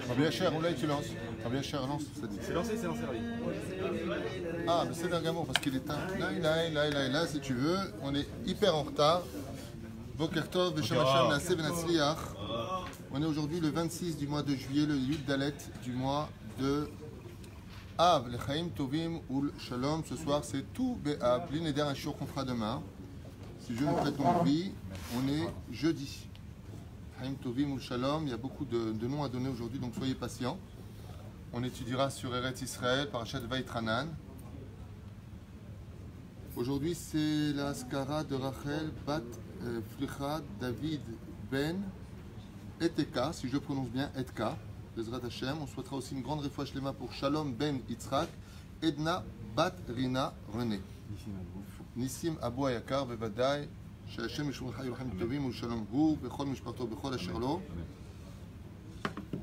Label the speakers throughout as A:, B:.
A: Rabbi Asher, où là tu lances? Rabbi Asher, lance, ça dit.
B: C'est lancé, c'est lancé, Rabbi.
A: Ah, mais c'est d'un gamin parce qu'il est tard. Là, si tu veux, on est hyper en retard. Boker Tov, Beshem Hashem, Naaseh Venatzliach. On est aujourd'hui le 26 du mois de juillet, le Yud Dalet du mois de Av, le Chaim Tovim ou Shalom. Ce soir, c'est tout Be'av. L'inéder un show qu'on fera demain. Si Dieu nous prête longue vie, on est jeudi. Chaim Tovim ou Shalom. Il y a beaucoup de noms à donner aujourd'hui, donc soyez patients. On étudiera sur Eretz Israël, Parashat Vaïtranan. Aujourd'hui, c'est la Askara de Rachel Bat Flicha David Ben Eteka, si je prononce bien Etka, Bezrat Hashem. On souhaitera aussi une grande réfoua shlema pour Shalom Ben Yitzhak, Edna Bat Rina René. Nissim Abou Ayakar Bevadai, Shashem Yishur Chai Yulchem Tovim Shalom Hu, Bechol Mishparto Bechol Asher Lo.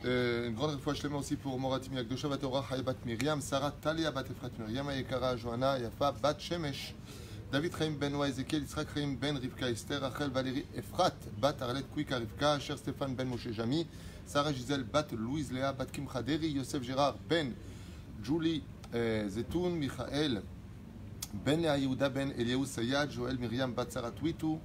A: Une grande réfoua shlema aussi pour Moratim Yakdosha Bat Orah Chai Bat Miriam, Sarah Talia Bat Efrat Miriam Ayekara Johanna Yafa Bat Shemesh. David Chaim Ben Noah Ezekiel, Yitzhak Chaim Ben Rivka Esther, Rachel Valérie Efrat, Bat Arlet Kouika Rivka, Cher Stéphane Ben Moshe Jami, Sarah Gisèle Bat Louise Léa, Bat Kim Khaderi, Yosef Gérard Ben Julie Zetoun, Michael Ben Léa Yehuda Ben Eliaou Sayad, Joël Myriam Bat Sarah Twitou,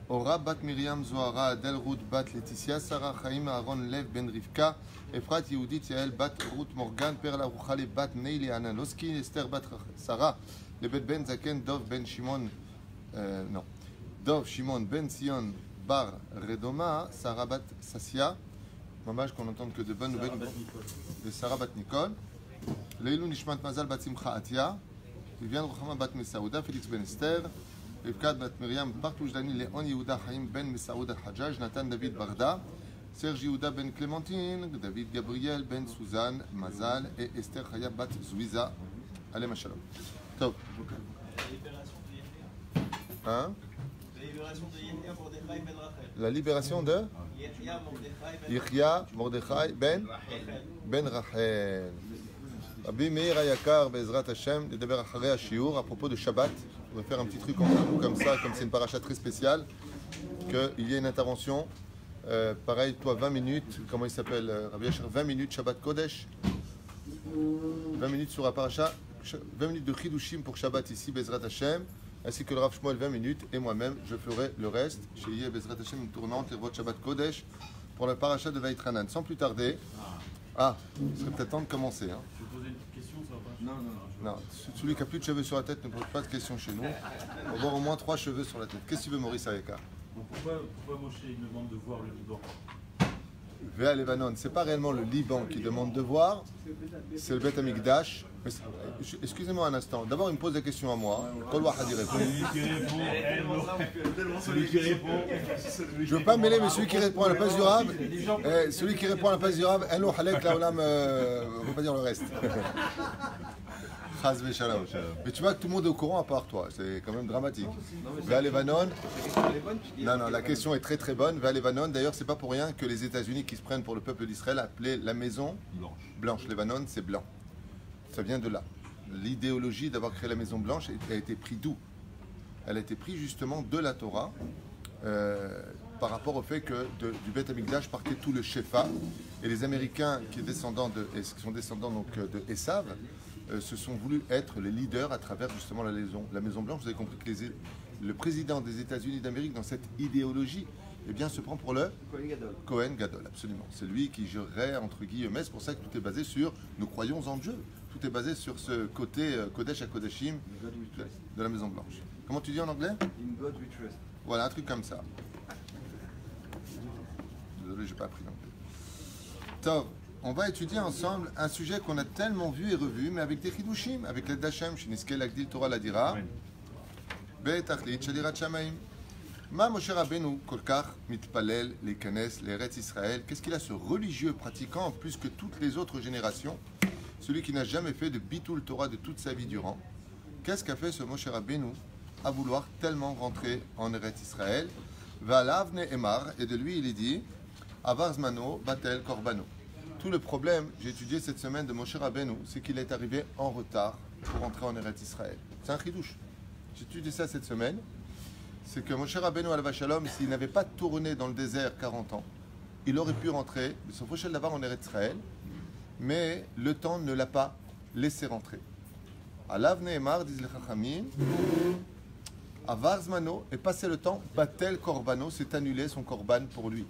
A: Ora Bat Myriam Zohara, Adel Ruth Bat Laetitia, Sarah Chaim Aaron Lev Ben Rivka, Efrat Yehudit Yael Bat Ruth Morgan, Perla Rouchale Bat Neili Analoski, Esther Bat Sarah, le Bet Ben Zaken, Dov Ben Shimon, Dov Shimon Ben Sion Bar Redoma, Sarah Bat Sassia, dommage qu'on n'entende que de bonnes nouvelles de Sarah Bat Nicole, Leilou Nishmat Mazal Bat Simcha Atia, Viviane Rochama Bat Mesaouda, Félix Ben Esther, Rivkat Bat Miriam, Bartouj Dani, Léon Yehuda Haïm Ben Mesaoud Al-Hajjaj, Nathan David Barda, Serge Yehuda Ben Clémentine, David Gabriel Ben Suzanne Mazal et Esther Chaya Bat Zouiza. Allez, ma shalom. Top. Hein? La libération de Yechia Mordechai Ben Rachel. Rabbi Meir Ayakar Bezrat Hashem, Deber Acharei Shiur, à propos de Shabbat. On va faire un petit truc comme ça, comme c'est une paracha très spéciale, qu'il y ait une intervention. Pareil, toi, 20 minutes, comment il s'appelle, Rabbi Asher, 20 minutes Shabbat Kodesh, 20 minutes sur la paracha, 20 minutes de Chidushim pour Shabbat ici, Bezrat Hashem, ainsi que le Rav Shmuel 20 minutes, et moi-même, je ferai le reste, chez Yeh Bezrat Hashem, une tournante, et votre Shabbat Kodesh, pour la paracha de Vaïtranan. Sans plus tarder, il serait peut-être temps de commencer. Hein.
B: Je vais poser une petite question, ça va pas?
A: Non, celui qui a plus de cheveux sur la tête ne pose pas de questions chez nous. On va avoir au moins 3 cheveux sur la tête. Qu'est-ce que tu veux, Maurice Ayeka?
B: Pourquoi Moshe il demande de voir le Liban?
A: Véa Lebanon, c'est pas réellement le Liban qui demande de voir, c'est le Beth Amikdash. Excusez-moi un instant, d'abord il me pose des questions à moi.
B: Celui qui répond.
A: Je veux pas me mêler, mais celui qui répond à la place du Rav, celui qui répond à la place du Rav, on va pas dire le reste. Mais tu vois que tout le monde est au courant à part toi, c'est quand même dramatique. Véa Lebanon, non, la question est très très bonne. Véa Lebanon, d'ailleurs, c'est pas pour rien que les États-Unis qui se prennent pour le peuple d'Israël appelaient la maison blanche. Lebanon, c'est blanc. Ça vient de là. L'idéologie d'avoir créé la maison blanche a été prise d'où? Elle a été prise justement de la Torah par rapport au fait que du Beth Amikdash partait tout le Shefa et les Américains qui sont descendants donc de Esav se sont voulus être les leaders à travers justement la Maison Blanche. Vous avez compris que le président des États-Unis d'Amérique, dans cette idéologie, eh bien, se prend pour le Kohen Gadol, absolument. C'est lui qui gérerait, entre guillemets, c'est pour ça que tout est basé sur « nous croyons en Dieu ». Tout est basé sur ce côté Kodesh à Kodeshim de la Maison Blanche. Comment tu dis en anglais? In God we trust. Voilà, un truc comme ça. Désolé, j'ai pas appris l'anglais. Tov. On va étudier ensemble un sujet qu'on a tellement vu et revu, mais avec des chidushim, avec l'aide d'Hachem, Shiniskel Agdil Torah Ladira, Be'tachlit Shalirat Shamaim. Ma Moshe Rabbeinu Kolkach Mitpalel Leikanes L'Eretz Israël. Qu'est-ce qu'il a ce religieux pratiquant plus que toutes les autres générations, celui qui n'a jamais fait de Bitul Torah de toute sa vie durant? Qu'est-ce qu'a fait ce Moshe Rabbeinu à vouloir tellement rentrer en Eretz Israël? Va'alav Ne'emar, et de lui il est dit Avar Zmano, Batel, Korbano. Tout le problème, j'ai étudié cette semaine de Moshe Rabbeinu, c'est qu'il est arrivé en retard pour entrer en Eretz Israël. C'est un chidouche. J'ai étudié ça cette semaine. C'est que Moshe Rabbeinu Alav Shalom, s'il n'avait pas tourné dans le désert 40 ans, il aurait pu rentrer, son Foshel Davar en Eretz Israël, mais le temps ne l'a pas laissé rentrer. Alav Nehemar, disent les Chachamim, Avar Zmano, et passé le temps, Batel Korbano, s'est annulé son Korban pour lui.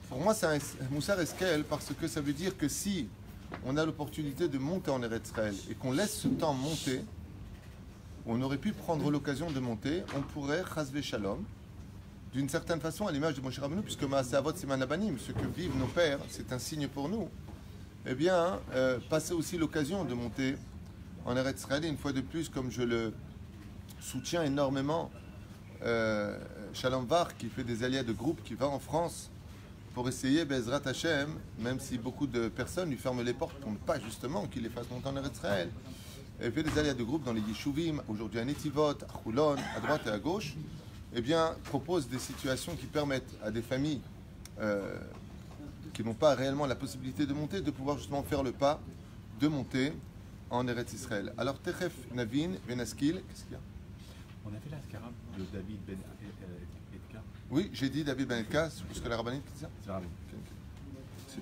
A: Pour moi, c'est un Moussar Eskel parce que ça veut dire que si on a l'opportunité de monter en Eretz Israël et qu'on laisse ce temps monter, on aurait pu prendre l'occasion de monter, on pourrait, Chazve Shalom, d'une certaine façon, à l'image de Moshe Rabbeinu, puisque Maaseh Avot Siman Abanim, ce que vivent nos pères, c'est un signe pour nous, eh bien, passer aussi l'occasion de monter en Eretz Israël. Et une fois de plus, comme je le soutiens énormément, Shalom Var, qui fait des alliés de groupe, qui va en France pour essayer, Bezrat Hashem, même si beaucoup de personnes lui ferment les portes pour ne pas justement qu'il les fasse monter en Eretz Israël, elle fait des alliés de groupe dans les Yeshuvim, aujourd'hui à Netivot, à Choulon, à droite et à gauche, eh bien, propose des situations qui permettent à des familles qui n'ont pas réellement la possibilité de monter, de pouvoir justement faire le pas de monter en Eretz Israël. Alors, Techef Navin, Benaskil, qu'est-ce qu'il y a?
B: On a fait l'Askara de David Ben Etka.
A: Oui, j'ai dit David Ben Etka, c'est parce que la rabbinite dit ça.
B: C'est rabbin.
A: Si.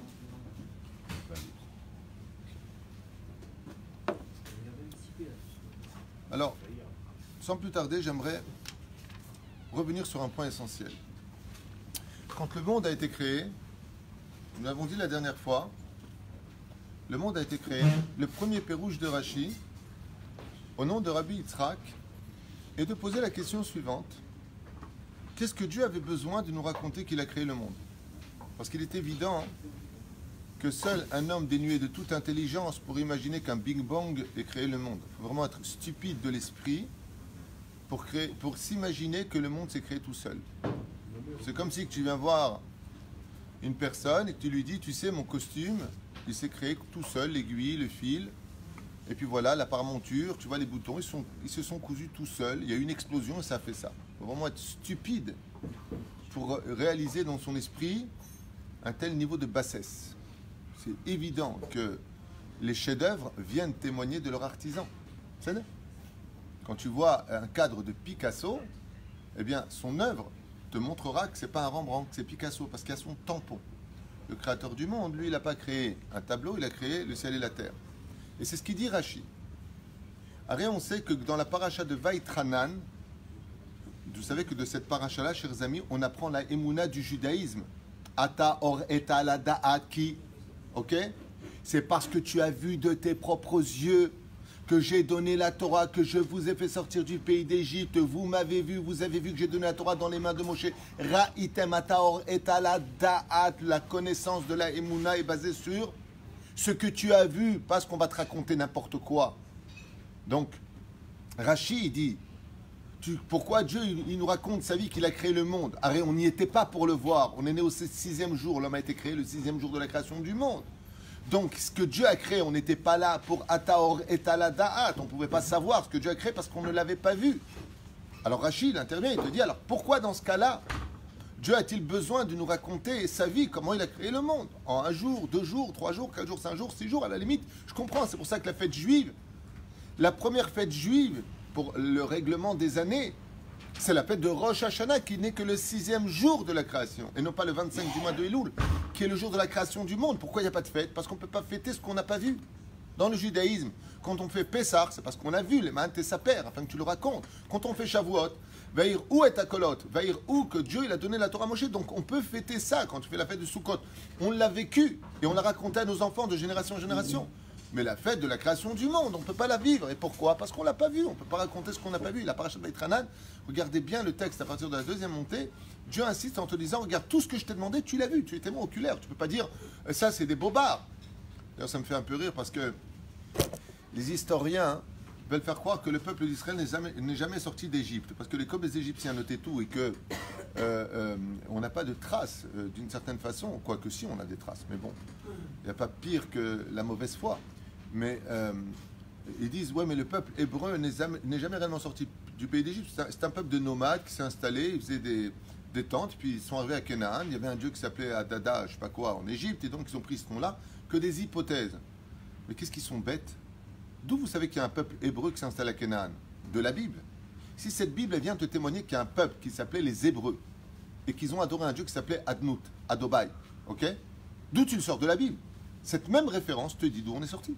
A: Alors, sans plus tarder, j'aimerais revenir sur un point essentiel. Quand le monde a été créé, nous l'avons dit la dernière fois, le monde a été créé, le premier pérouge de Rashi, au nom de Rabbi Yitzhak, est de poser la question suivante. Qu'est-ce que Dieu avait besoin de nous raconter qu'il a créé le monde? Parce qu'il est évident que seul un homme dénué de toute intelligence pour imaginer qu'un Big Bang ait créé le monde. Il faut vraiment être stupide de l'esprit pour s'imaginer que le monde s'est créé tout seul. C'est comme si tu viens voir une personne et que tu lui dis, tu sais, mon costume, il s'est créé tout seul, l'aiguille, le fil, et puis voilà, la paremonture, tu vois les boutons, ils se sont cousus tout seuls, il y a eu une explosion et ça a fait ça. Il faut vraiment être stupide pour réaliser dans son esprit un tel niveau de bassesse. C'est évident que les chefs-d'œuvre viennent témoigner de leur artisan. C'est vrai. Quand tu vois un cadre de Picasso, eh bien, son œuvre te montrera que ce n'est pas un Rembrandt, que c'est Picasso, parce qu'il y a son tampon. Le créateur du monde, lui, il n'a pas créé un tableau, il a créé le ciel et la terre. Et c'est ce qu'il dit Rashi. Après, on sait que dans la paracha de Vaitranan, vous savez que de cette paracha-là, chers amis, on apprend la émouna du judaïsme. Ata or eta la da'at ki. Ok? C'est parce que tu as vu de tes propres yeux que j'ai donné la Torah, que je vous ai fait sortir du pays d'Égypte. Vous m'avez vu, vous avez vu que j'ai donné la Torah dans les mains de Moshe. Ra'item ata or eta la da'at. La connaissance de la émouna est basée sur ce que tu as vu, parce qu'on va te raconter n'importe quoi. Donc, Rashi, il dit, pourquoi Dieu il nous raconte sa vie qu'il a créé le monde? Arrête, on n'y était pas pour le voir. On est né au 6e jour. L'homme a été créé le 6e jour de la création du monde. Donc, ce que Dieu a créé, on n'était pas là pour Ataor et Talada'at. On ne pouvait pas savoir ce que Dieu a créé parce qu'on ne l'avait pas vu. Alors Rashi, il intervient, il te dit, alors pourquoi dans ce cas-là, Dieu a-t-il besoin de nous raconter sa vie, comment il a créé le monde? En 1 jour, 2 jours, 3 jours, 4 jours, 5 jours, 6 jours, à la limite, je comprends. C'est pour ça que la fête juive, la première fête juive, pour le règlement des années, c'est la fête de Rosh Hashanah qui n'est que le 6e jour de la création, et non pas le 25 du mois de Elul, qui est le jour de la création du monde. Pourquoi il n'y a pas de fête? Parce qu'on ne peut pas fêter ce qu'on n'a pas vu. Dans le judaïsme, quand on fait Pessah, c'est parce qu'on a vu les Ma'at et sa père, afin que tu le racontes. Quand on fait Shavuot, Vaïr ou et Akolot, Vaïr ou que Dieu il a donné la Torah à Moshe, donc on peut fêter ça quand tu fais la fête de Sukkot. On l'a vécu et on l'a raconté à nos enfants de génération en génération. Mais la fête de la création du monde, on ne peut pas la vivre. Et pourquoi? Parce qu'on ne l'a pas vu. On ne peut pas raconter ce qu'on n'a pas vu. La paracha de Vaitranan, regardez bien le texte à partir de la 2e montée. Dieu insiste en te disant, regarde, tout ce que je t'ai demandé, tu l'as vu. Tu es témoin oculaire. Tu ne peux pas dire, ça c'est des bobards. D'ailleurs, ça me fait un peu rire parce que les historiens veulent faire croire que le peuple d'Israël n'est jamais sorti d'Égypte. Parce que comme les Égyptiens notaient tout et que on n'a pas de traces d'une certaine façon, quoique si on a des traces, mais bon, il n'y a pas pire que la mauvaise foi. Mais ils disent, ouais, mais le peuple hébreu n'est jamais réellement sorti du pays d'Égypte. C'est un peuple de nomades qui s'est installé, ils faisaient des tentes, puis ils sont arrivés à Canaan. Il y avait un dieu qui s'appelait Adada, je sais pas quoi, en Égypte, et donc ils ont pris ce nom-là. Que des hypothèses. Mais qu'est-ce qu'ils sont bêtes? D'où vous savez qu'il y a un peuple hébreu qui s'installe à Canaan? De la Bible. Si cette Bible elle vient te témoigner qu'il y a un peuple qui s'appelait les Hébreux et qu'ils ont adoré un dieu qui s'appelait Adnout, Adobai, ok? D'où tu le sors? De la Bible. Cette même référence te dit d'où on est sorti.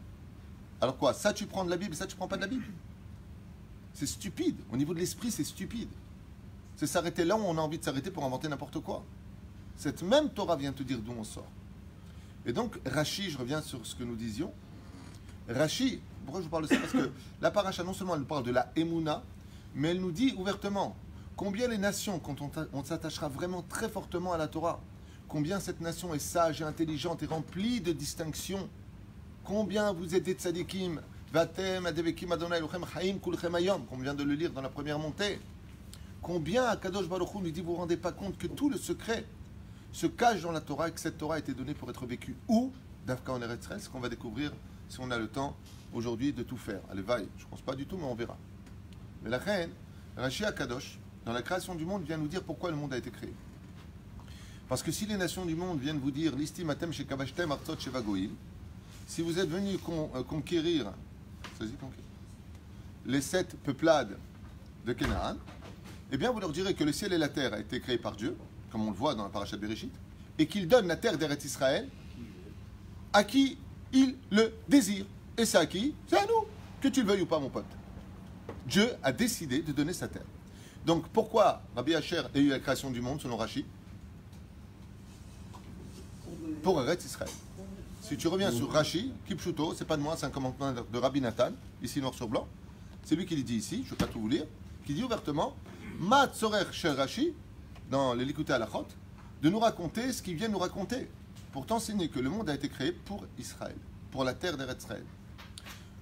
A: Alors quoi? Ça tu prends de la Bible, ça tu prends pas de la Bible? C'est stupide. Au niveau de l'esprit, c'est stupide. C'est s'arrêter là où on a envie de s'arrêter pour inventer n'importe quoi. Cette même Torah vient te dire d'où on sort. Et donc, Rashi, je reviens sur ce que nous disions. Rashi, pourquoi je vous parle de ça? Parce que la paracha, non seulement elle nous parle de la Emouna, mais elle nous dit ouvertement combien les nations, quand on s'attachera vraiment très fortement à la Torah, combien cette nation est sage et intelligente et remplie de distinctions, combien vous êtes des tzadikim, vatem adevekim adonai Elohim chaim kulchem hayom, comme on vient de le lire dans la première montée. Combien Akadosh Baruch Hu nous dit, vous ne vous rendez pas compte que tout le secret se cache dans la Torah et que cette Torah a été donnée pour être vécue. Où? D'Afka en Eretz Israël, ce qu'on va découvrir si on a le temps aujourd'hui de tout faire. Allez, vaille, je ne pense pas du tout, mais on verra. Mais la reine, Rashi Akadosh, dans la création du monde, vient nous dire pourquoi le monde a été créé. Parce que si les nations du monde viennent vous dire Listim atem shekavashtem artzot shevagoim, si vous êtes venus conquérir les 7 peuplades de Canaan, eh bien vous leur direz que le ciel et la terre a été créés par Dieu, comme on le voit dans la paracha de Bereshit, et qu'il donne la terre d'Eretz Israël à qui il le désire. Et c'est à qui? C'est à nous, que tu le veuilles ou pas, mon pote. Dieu a décidé de donner sa terre. Donc pourquoi Rabbi Asher a eu la création du monde, selon Rashi? Pour Eretz Israël. Si tu reviens sur Rashi, Kipchuto, c'est pas de moi, c'est un commentaire de Rabbi Nathan, ici noir sur blanc. C'est lui qui le dit ici, je ne vais pas tout vous lire, qui dit ouvertement Ma tzorer shel Rashi, dans les Likutei Halachot, de nous raconter ce qu'il vient nous raconter, pour t'enseigner que le monde a été créé pour Israël, pour la terre d'Eretz Israël.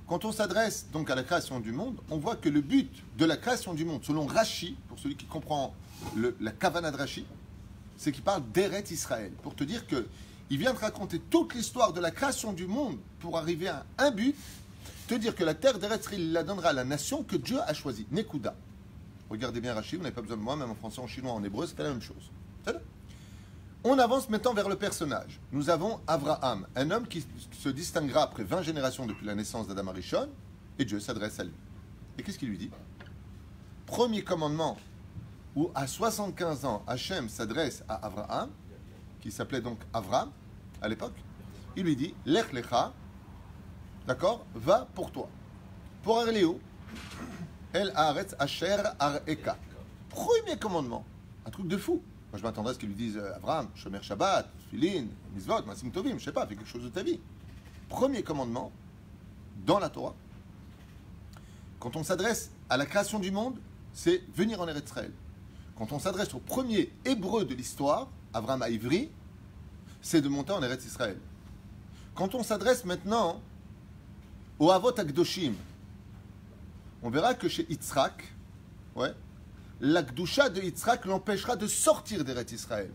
A: Quand on s'adresse donc à la création du monde, on voit que le but de la création du monde, selon Rashi, pour celui qui comprend la Kavana de Rashi, c'est qu'il parle d'Eretz Israël, pour te dire que il vient te raconter toute l'histoire de la création du monde pour arriver à un but, te dire que la terre d'Eretz Israël, il la donnera à la nation que Dieu a choisie, Nekuda. Regardez bien Rashi, vous n'avez pas besoin de moi, même en français, en chinois, en hébreu, c'est la même chose. On avance maintenant vers le personnage. Nous avons Abraham, un homme qui se distinguera après 20 générations depuis la naissance d'Adam Arishon, et Dieu s'adresse à lui. Et qu'est-ce qu'il lui dit? Premier commandement, où à 75 ans, Hachem s'adresse à Abraham, qui s'appelait donc Avram, à l'époque, il lui dit, Lech lecha, d'accord, va pour toi. Pour aller où? El haaretz asher areka. Premier commandement, un truc de fou. Moi je m'attendrais à ce qu'ils lui disent, Abraham, Shomer Shabbat, Filin, Mitzvot, Masim Tovim, je sais pas, fais quelque chose de ta vie. Premier commandement, dans la Torah, quand on s'adresse à la création du monde, c'est venir en Eretz Israël. Quand on s'adresse au premier hébreu de l'histoire, Avraham Ivri, c'est de monter en Eretz Israël. Quand on s'adresse maintenant au Avot Akdoshim, on verra que chez Yitzhak, la Gdusha de Yitzhak l'empêchera de sortir d'Eretz Israël.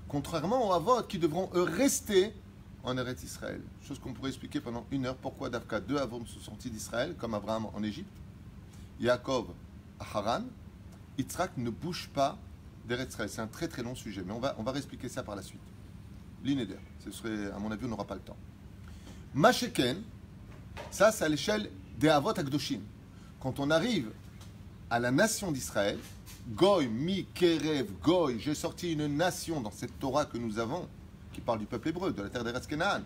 A: Contrairement aux Avot qui devront eux rester en Eretz Israël. Chose qu'on pourrait expliquer pendant 1 heure pourquoi Davka 2 Avot sont sortis d'Israël, comme Abraham en Égypte, Yaakov à Haran, Yitzhak ne bouge pas d'Eretz Israël. C'est un très très long sujet, mais on va réexpliquer ça par la suite. L'inéder, ce serait, à mon avis, on n'aura pas le temps. Masheken, ça c'est à l'échelle des Avot Akdoshim. Quand on arrive à la nation d'Israël, Goy, mi, kerev, Goy, j'ai sorti une nation dans cette Torah que nous avons, qui parle du peuple hébreu, de la terre d'Eretz Canaan.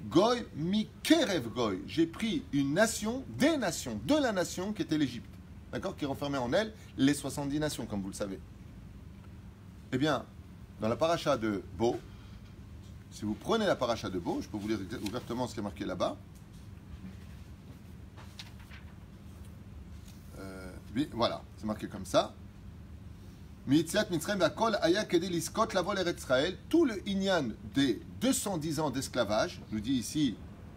A: Goy, mi, kerev, Goy, j'ai pris une nation, des nations, de la nation qui était l'Égypte, d'accord, qui renfermait en elle les 70 nations, comme vous le savez. Eh bien, dans la paracha de Bo, si vous prenez la paracha de Bo, je peux vous lire ouvertement ce qui est marqué là-bas. Voilà, c'est marqué comme ça. Tout le inyan des 210 ans d'esclavage, nous dit ici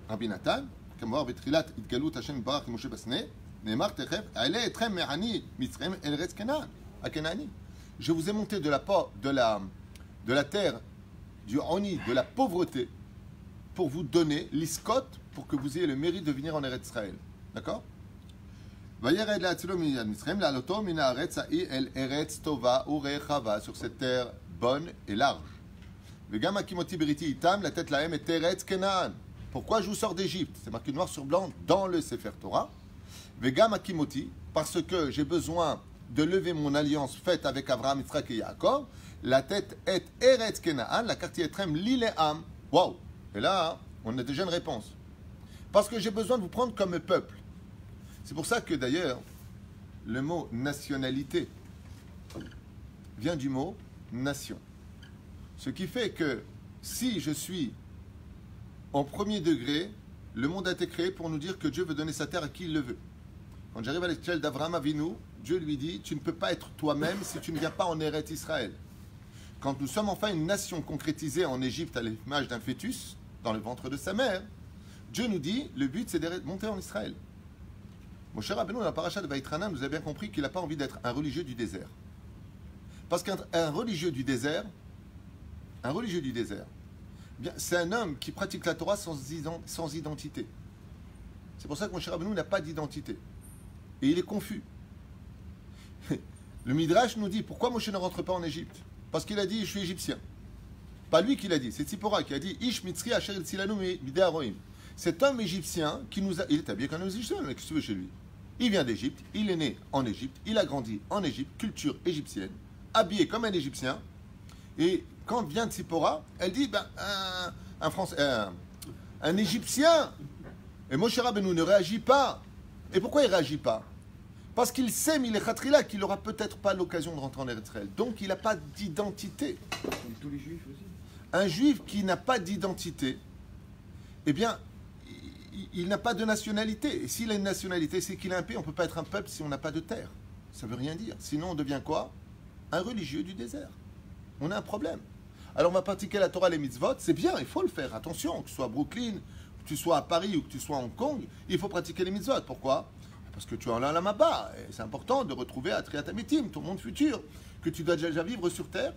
A: Rabbi Nathan, je vous ai monté de la terre du Oni, de la pauvreté, pour vous donner l'iskot, pour que vous ayez le mérite de venir en Eretz Israël. D'accord? Vayered le'atzilo miyad Mitzrayim le'aloto min haaretz ha'i el eretz tova urechava, sur cette terre bonne et large. Vegam hakimoti beriti itam latet lahem et eretz Kenaan. Pourquoi je vous sors d'Égypte? C'est marqué noir sur blanc dans le Sefer Torah. Vegam hakimoti, parce que j'ai besoin de lever mon alliance faite avec Abraham, Yitzhak et Yaakov. La tête est Eretz Kenaan, la quartier Etrem, Liléam. Waouh! Et là, on a déjà une réponse. Parce que j'ai besoin de vous prendre comme peuple. C'est pour ça que d'ailleurs, le mot nationalité vient du mot nation. Ce qui fait que si je suis en premier degré, le monde a été créé pour nous dire que Dieu veut donner sa terre à qui il le veut. Quand j'arrive à l'échelle d'Abraham Avinu, Dieu lui dit, tu ne peux pas être toi-même si tu ne viens pas en Eretz Israël. Quand nous sommes enfin une nation concrétisée en Égypte à l'image d'un fœtus, dans le ventre de sa mère, Dieu nous dit, le but c'est de monter en Israël. Mon cher Rabbeinu, dans la paracha de Vaïtrana, nous avez bien compris qu'il n'a pas envie d'être un religieux du désert. Parce qu'un religieux du désert, bien, c'est un homme qui pratique la Torah sans identité. C'est pour ça que mon cher Rabbeinu n'a pas d'identité. Et il est confus. Le Midrash nous dit, pourquoi Moshe ne rentre pas en Égypte? Parce qu'il a dit, je suis égyptien. Pas lui qui l'a dit, c'est Tzipora qui a dit, Ish mitzri asher il silanu midei haroim. Cet homme égyptien qui nous a... Il est habillé comme un égyptien, mais qu'est-ce que tu veux chez lui? Il vient d'Égypte, il est né en Égypte, il a grandi en Égypte, culture égyptienne, habillé comme un égyptien. Et quand vient Tzipora, elle dit, ben, un égyptien. Et Moshe Rabbeinu ne réagit pas. Et pourquoi il ne réagit pas? Parce qu'il sait, Milechatrila, qu'il n'aura peut-être pas l'occasion de rentrer en Eretz Israël. Donc il n'a pas d'identité.
B: Comme tous les juifs aussi.
A: Un juif qui n'a pas d'identité, eh bien, il n'a pas de nationalité. Et s'il a une nationalité, c'est qu'il est un pays. On ne peut pas être un peuple si on n'a pas de terre. Ça ne veut rien dire. Sinon, on devient quoi? Un religieux du désert. On a un problème. Alors on va pratiquer la Torah, les mitzvot. C'est bien, il faut le faire. Attention, que tu sois à Brooklyn, que tu sois à Paris ou que tu sois à Hong Kong, il faut pratiquer les mitzvot. Pourquoi? Parce que tu es en l'âme là-bas. Et c'est important de retrouver à Triat Amitim, ton monde futur, que tu dois déjà vivre sur terre.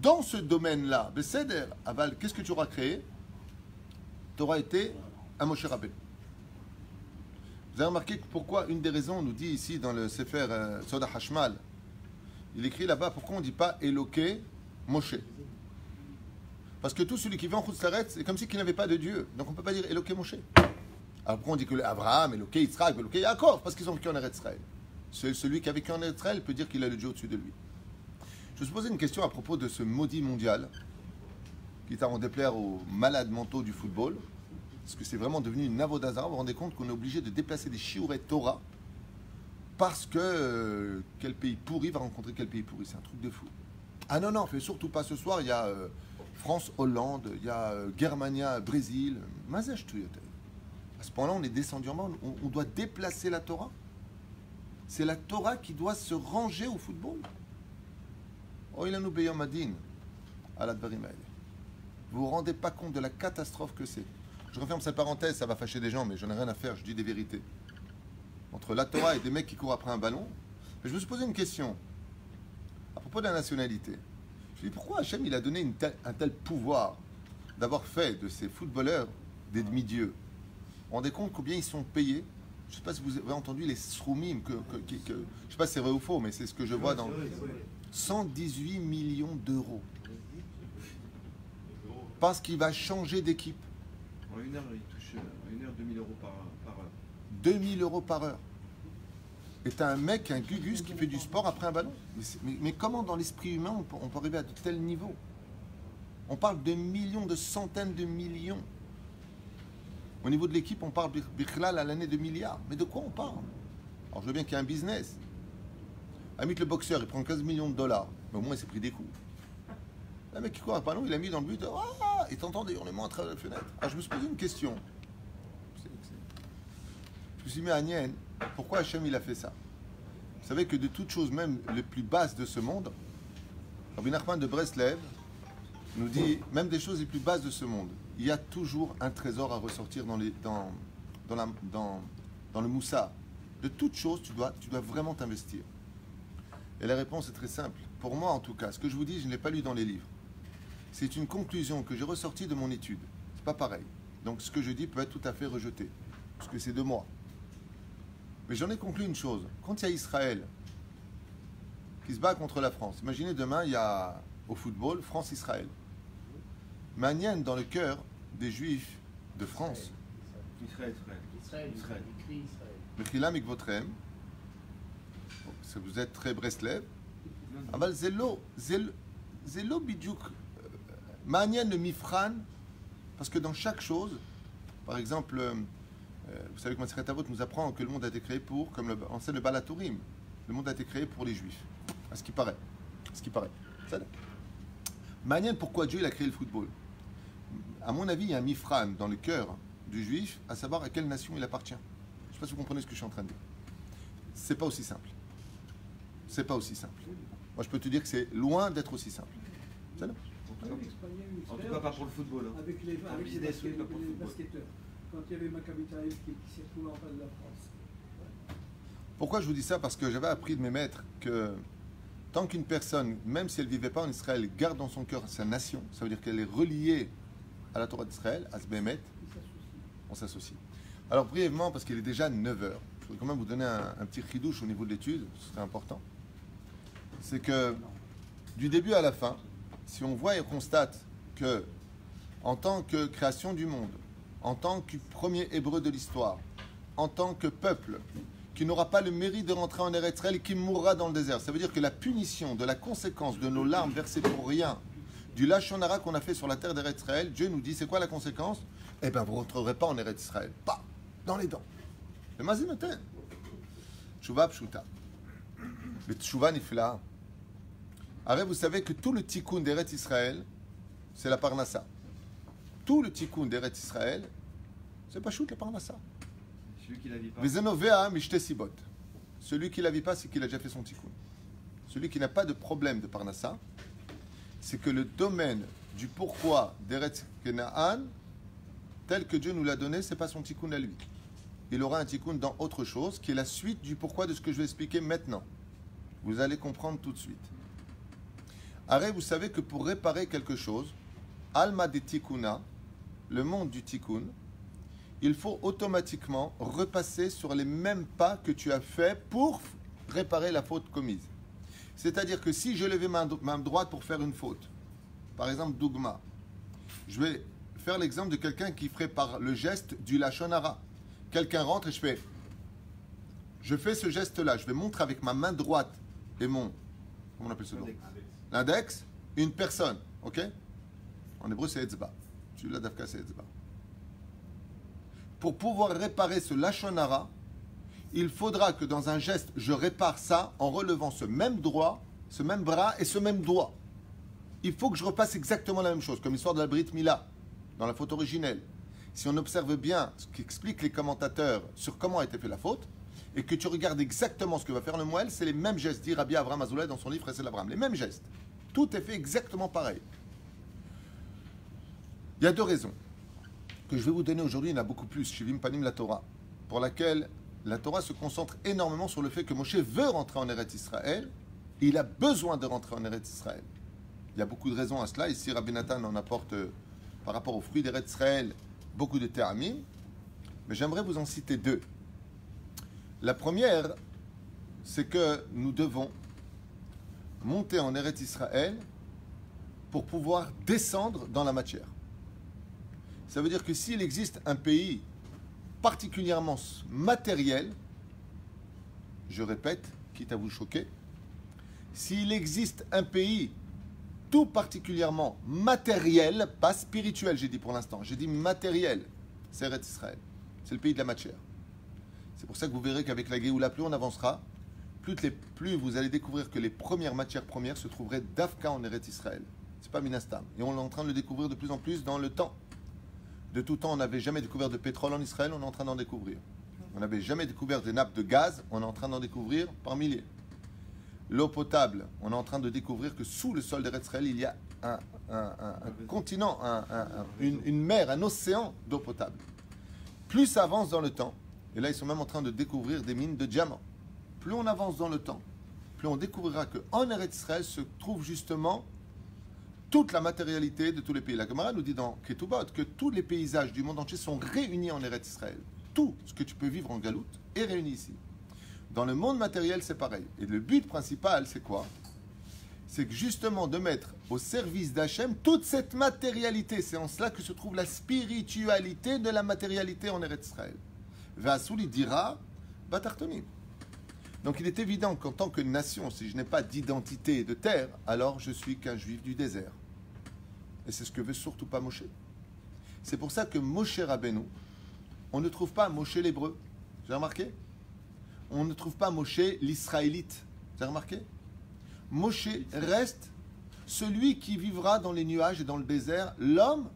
A: Dans ce domaine-là, Beseder, Aval, qu'est-ce que tu auras créé? Tu auras été un Moshe Rabbeinu. Vous avez remarqué pourquoi une des raisons, on nous dit ici dans le Sefer Soda Hashmal, il écrit là-bas, pourquoi on ne dit pas Eloké Moshe? Parce que tout celui qui vit en Chutz-Laretz, c'est comme si qu'il n'avait pas de Dieu. Donc on ne peut pas dire Eloké Moshe. Alors pourquoi on dit que Abraham, Eloké Yitzhak, Eloké Yaakov? Parce qu'ils ont vécu en Eretz Israël. Celui qui a vécu en Eretz Israël peut dire qu'il a le Dieu au-dessus de lui. Je me suis posé une question à propos de ce maudit mondial, qui est à en déplaire aux malades mentaux du football, parce que c'est vraiment devenu une avodazara. Vous vous rendez compte qu'on est obligé de déplacer des shiurei Torah, parce que quel pays pourri va rencontrer quel pays pourri. C'est un truc de fou. Ah non, fais surtout pas ce soir, il y a France-Hollande, il y a Germania-Brésil. Mazèche tout. À ce point-là, on est descendu en bas, on doit déplacer la Torah. C'est la Torah qui doit se ranger au football. Oh, il a nous beyom adin à la dvarim haele. Vous vous rendez pas compte de la catastrophe que c'est. Je referme cette parenthèse, ça va fâcher des gens, mais j'en ai rien à faire, je dis des vérités. Entre la Torah et des mecs qui courent après un ballon, je me suis posé une question à propos de la nationalité. Je me dis pourquoi Hachem il a donné un tel pouvoir d'avoir fait de ces footballeurs des demi-dieux. Vous vous rendez compte combien ils sont payés? Je ne sais pas si vous avez entendu les sroumim, je ne sais pas si c'est vrai ou faux, mais c'est ce que je vois dans 118 millions d'euros. Parce qu'il va changer d'équipe.
B: En une heure, il touche 2000 euros par heure.
A: 2000 euros par heure. Et t'as un mec, un gugus qui fait du sport après un ballon. Mais comment dans l'esprit humain on peut arriver à de tels niveaux? On parle de millions, de centaines de millions. Au niveau de l'équipe, on parle bichlal à l'année de milliards. Mais de quoi on parle? Alors je veux bien qu'il y ait un business. Amit le boxeur, il prend 15 millions de dollars. Mais au moins il s'est pris des coups. Le mec qui court à ballon, il a mis dans le but. Ah, et t'entends des hurlements à travers la fenêtre. Alors je me suis posé une question. Je me suis mis à Nien, pourquoi Hachem il a fait ça? Vous savez que de toutes choses, même les plus basses de ce monde, Rabbi Nachman de Breslev nous dit, même des choses les plus basses de ce monde, il y a toujours un trésor à ressortir dans le moussard. De toutes choses, tu dois vraiment t'investir. Et la réponse est très simple. Pour moi, en tout cas, ce que je vous dis, je ne l'ai pas lu dans les livres. C'est une conclusion que j'ai ressortie de mon étude. C'est pas pareil. Donc, ce que je dis peut être tout à fait rejeté, parce que c'est de moi. Mais j'en ai conclu une chose. Quand il y a Israël qui se bat contre la France, imaginez demain, il y a au football France-Israël. Manienne dans le cœur des Juifs de France.
B: Israël.
A: Mechila mikvotrem. Vous êtes très Breslev. אבל זה לא בדיוק מעניין le mifran, parce que dans chaque chose, par exemple, vous savez que Masechet Avot nous apprend que le monde a été créé pour, comme enseigne le Balatourim, le monde a été créé pour les Juifs, à ce qui paraît. Manienne, pourquoi Dieu il a créé le football? À mon avis, il y a un mifran dans le cœur du Juif, à savoir à quelle nation il appartient. Je ne sais pas si vous comprenez ce que je suis en train de dire. C'est pas aussi simple. C'est pas aussi simple. Moi, je peux te dire que c'est loin d'être aussi simple.
B: En tout cas, pas pour le football. Hein.
C: Avec les basketteurs. Quand il y avait Maccabi Tel Aviv qui s'est retrouvé en face de la France.
A: Pourquoi je vous dis ça? Parce que j'avais appris de mes maîtres que tant qu'une personne, même si elle ne vivait pas en Israël, garde dans son cœur sa nation, ça veut dire qu'elle est reliée à la Torah d'Israël, à ce Bémet, on s'associe. Alors brièvement, parce qu'il est déjà 9h, je voudrais quand même vous donner un petit chidouche au niveau de l'étude, ce serait important. C'est que du début à la fin, si on voit et constate que en tant que création du monde, en tant que premier hébreu de l'histoire, en tant que peuple qui n'aura pas le mérite de rentrer en Eretz Israël et qui mourra dans le désert, ça veut dire que la punition de la conséquence de nos larmes versées pour rien, du Lachon Hara qu'on a fait sur la terre d'Eretz Israël, Dieu nous dit c'est quoi la conséquence? Eh bien vous ne rentrerez pas en Eretz Israël, pas dans les dents. Le mazinoten. Tshuva pshuta. Le tshuva nifla. Alors vous savez que tout le tikkun d'Eretz Israël, c'est la parnassa. Tout le tikkun d'Eretz Israël, c'est pas shoot la parnassa.
B: Celui qui la vit pas.
A: Vezenovea mishte sibot. Celui qui la vit pas, c'est qu'il a déjà fait son tikkun. Celui qui n'a pas de problème de parnassa, c'est que le domaine du pourquoi d'Eretz Kenaan, tel que Dieu nous l'a donné, c'est pas son tikkun à lui. Il aura un tikkun dans autre chose, qui est la suite du pourquoi de ce que je vais expliquer maintenant. Vous allez comprendre tout de suite. Arrête, vous savez que pour réparer quelque chose, Alma de Tikkuna, le monde du Tikkun, il faut automatiquement repasser sur les mêmes pas que tu as fait pour réparer la faute commise. C'est-à-dire que si je levais ma main droite pour faire une faute, par exemple Dougma, je vais faire l'exemple de quelqu'un qui ferait par le geste du Lachon Hara. Quelqu'un rentre et je fais ce geste-là, je vais montrer avec ma main droite et mon, comment on appelle ce nom? L'index, une personne, ok? En hébreu, c'est Etzba. Celui-là, Dafka, c'est Etzba. Pour pouvoir réparer ce Lachon Hara, il faudra que dans un geste, je répare ça en relevant ce même doigt, ce même bras et ce même doigt. Il faut que je repasse exactement la même chose, comme l'histoire de la Brit Mila, dans la faute originelle. Si on observe bien ce qu'expliquent les commentateurs sur comment a été fait la faute, et que tu regardes exactement ce que va faire le Moël, c'est les mêmes gestes, dit Rabbi Avraham Azoulay dans son livre Chesed Avraham. Les mêmes gestes. Tout est fait exactement pareil. Il y a deux raisons que je vais vous donner aujourd'hui, il y en a beaucoup plus, Shivim Panim la Torah, pour laquelle la Torah se concentre énormément sur le fait que Moshe veut rentrer en Eretz Israël, et il a besoin de rentrer en Eretz Israël. Il y a beaucoup de raisons à cela. Ici, Rabbi Nathan en apporte, par rapport aux fruits d'Eretz Israël, beaucoup de théramim, mais j'aimerais vous en citer deux. La première, c'est que nous devons monter en Eretz Israël pour pouvoir descendre dans la matière. Ça veut dire que s'il existe un pays particulièrement matériel, je répète, quitte à vous choquer, s'il existe un pays tout particulièrement matériel, pas spirituel, j'ai dit pour l'instant, j'ai dit matériel, c'est Eretz Israël, c'est le pays de la matière. C'est pour ça que vous verrez qu'avec la Géoula, plus on avancera, plus vous allez découvrir que les premières matières premières se trouveraient d'Afka en Eretz Israël. C'est pas Minastam. Et on est en train de le découvrir de plus en plus dans le temps. De tout temps, on n'avait jamais découvert de pétrole en Israël, on est en train d'en découvrir. On n'avait jamais découvert des nappes de gaz, on est en train d'en découvrir par milliers. L'eau potable, on est en train de découvrir que sous le sol d'Eretz Israël, il y a un continent, une mer, un océan d'eau potable. Plus ça avance dans le temps, et là ils sont même en train de découvrir des mines de diamants. Plus on avance dans le temps, plus on découvrira qu'en Eretz Israël se trouve justement toute la matérialité de tous les pays. La Gemara nous dit dans Ketubot que tous les paysages du monde entier sont réunis en Eretz Israël. Tout ce que tu peux vivre en Galoute est réuni ici. Dans le monde matériel, c'est pareil. Et le but principal, c'est quoi? C'est que justement de mettre au service d'Hachem toute cette matérialité. C'est en cela que se trouve la spiritualité de la matérialité en Eretz Israël. Ve'asouli dira batartonim. Donc il est évident qu'en tant que nation, si je n'ai pas d'identité de terre, alors je suis qu'un juif du désert. Et c'est ce que veut surtout pas Moshe. C'est pour ça que Moshe Rabbeinu, on ne trouve pas Moshe l'hébreu. Vous avez remarqué? On ne trouve pas Moshe l'israélite. Vous avez remarqué? Moshe reste celui qui vivra dans les nuages et dans le désert, l'homme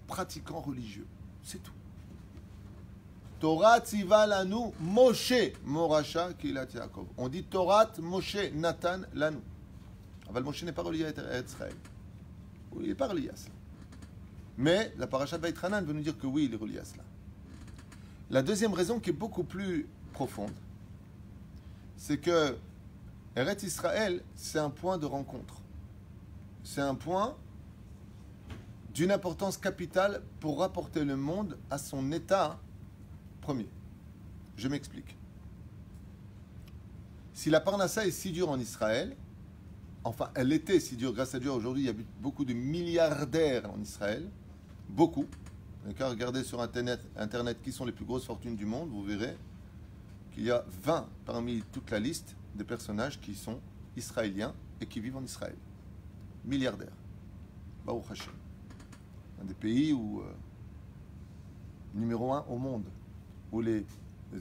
A: pratiquant religieux. C'est tout. Torah tziva lanu Moshe Morasha Kilat Yaakov. On dit Torah Moshe Nathan lanu. Aval Moshe n'est pas relié à Israël. Il n'est pas relié à cela. Mais la paracha de Vaïtranan veut nous dire que oui, il est relié à cela. La deuxième raison qui est beaucoup plus profonde, c'est que Eretz Israël, c'est un point de rencontre. C'est un point d'une importance capitale pour rapporter le monde à son état premier. Je m'explique. Si la Parnassa est si dure en Israël, enfin, elle était si dure, grâce à Dieu, aujourd'hui, il y a beaucoup de milliardaires en Israël. Beaucoup. D'accord, regardez sur Internet qui sont les plus grosses fortunes du monde, vous verrez qu'il y a 20 parmi toute la liste des personnages qui sont israéliens et qui vivent en Israël. Milliardaires. Baruch Hashem. Un des pays où, numéro 1 au monde, où les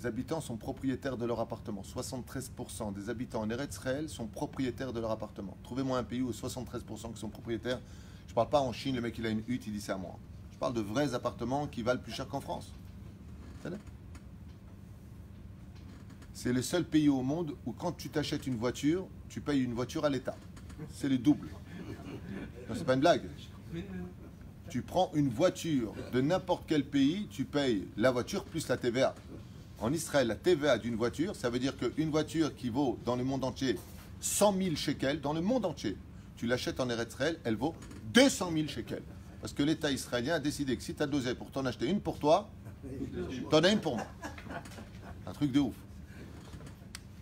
A: habitants sont propriétaires de leur appartement. 73% des habitants en Eretz Israël sont propriétaires de leur appartement. Trouvez-moi un pays où 73% qui sont propriétaires. Je ne parle pas en Chine, le mec il a une hutte, il dit c'est à moi. Je parle de vrais appartements qui valent plus cher qu'en France. C'est le seul pays au monde où quand tu t'achètes une voiture, tu payes une voiture à l'État. C'est le double. Non, c'est pas une blague. Tu prends une voiture de n'importe quel pays, tu payes la voiture plus la TVA. En Israël, la TVA d'une voiture, ça veut dire qu'une voiture qui vaut dans le monde entier 100 000 shekels, dans le monde entier, tu l'achètes en Eretz Israël, elle vaut 200 000 shekels. Parce que l'État israélien a décidé que si tu as dosé pour t'en acheter une pour toi, t'en as une pour moi. Un truc de ouf.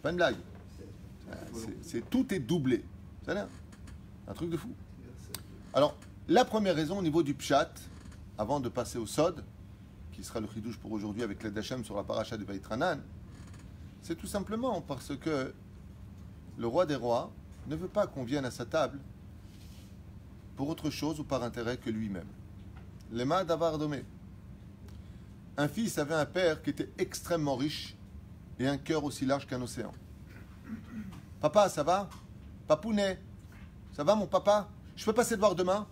A: Pas une blague. Tout est doublé. C'est un truc de fou. Alors, la première raison au niveau du Pshat, avant de passer au Sod, qui sera le chidouche pour aujourd'hui avec l'aide d'Hachem sur la paracha de Vaïtranan, c'est tout simplement parce que le roi des rois ne veut pas qu'on vienne à sa table pour autre chose ou par intérêt que lui-même. Lema davar domé. Un fils avait un père qui était extrêmement riche et un cœur aussi large qu'un océan. Papa, ça va? Papounet, ça va mon papa? Je peux passer te voir demain?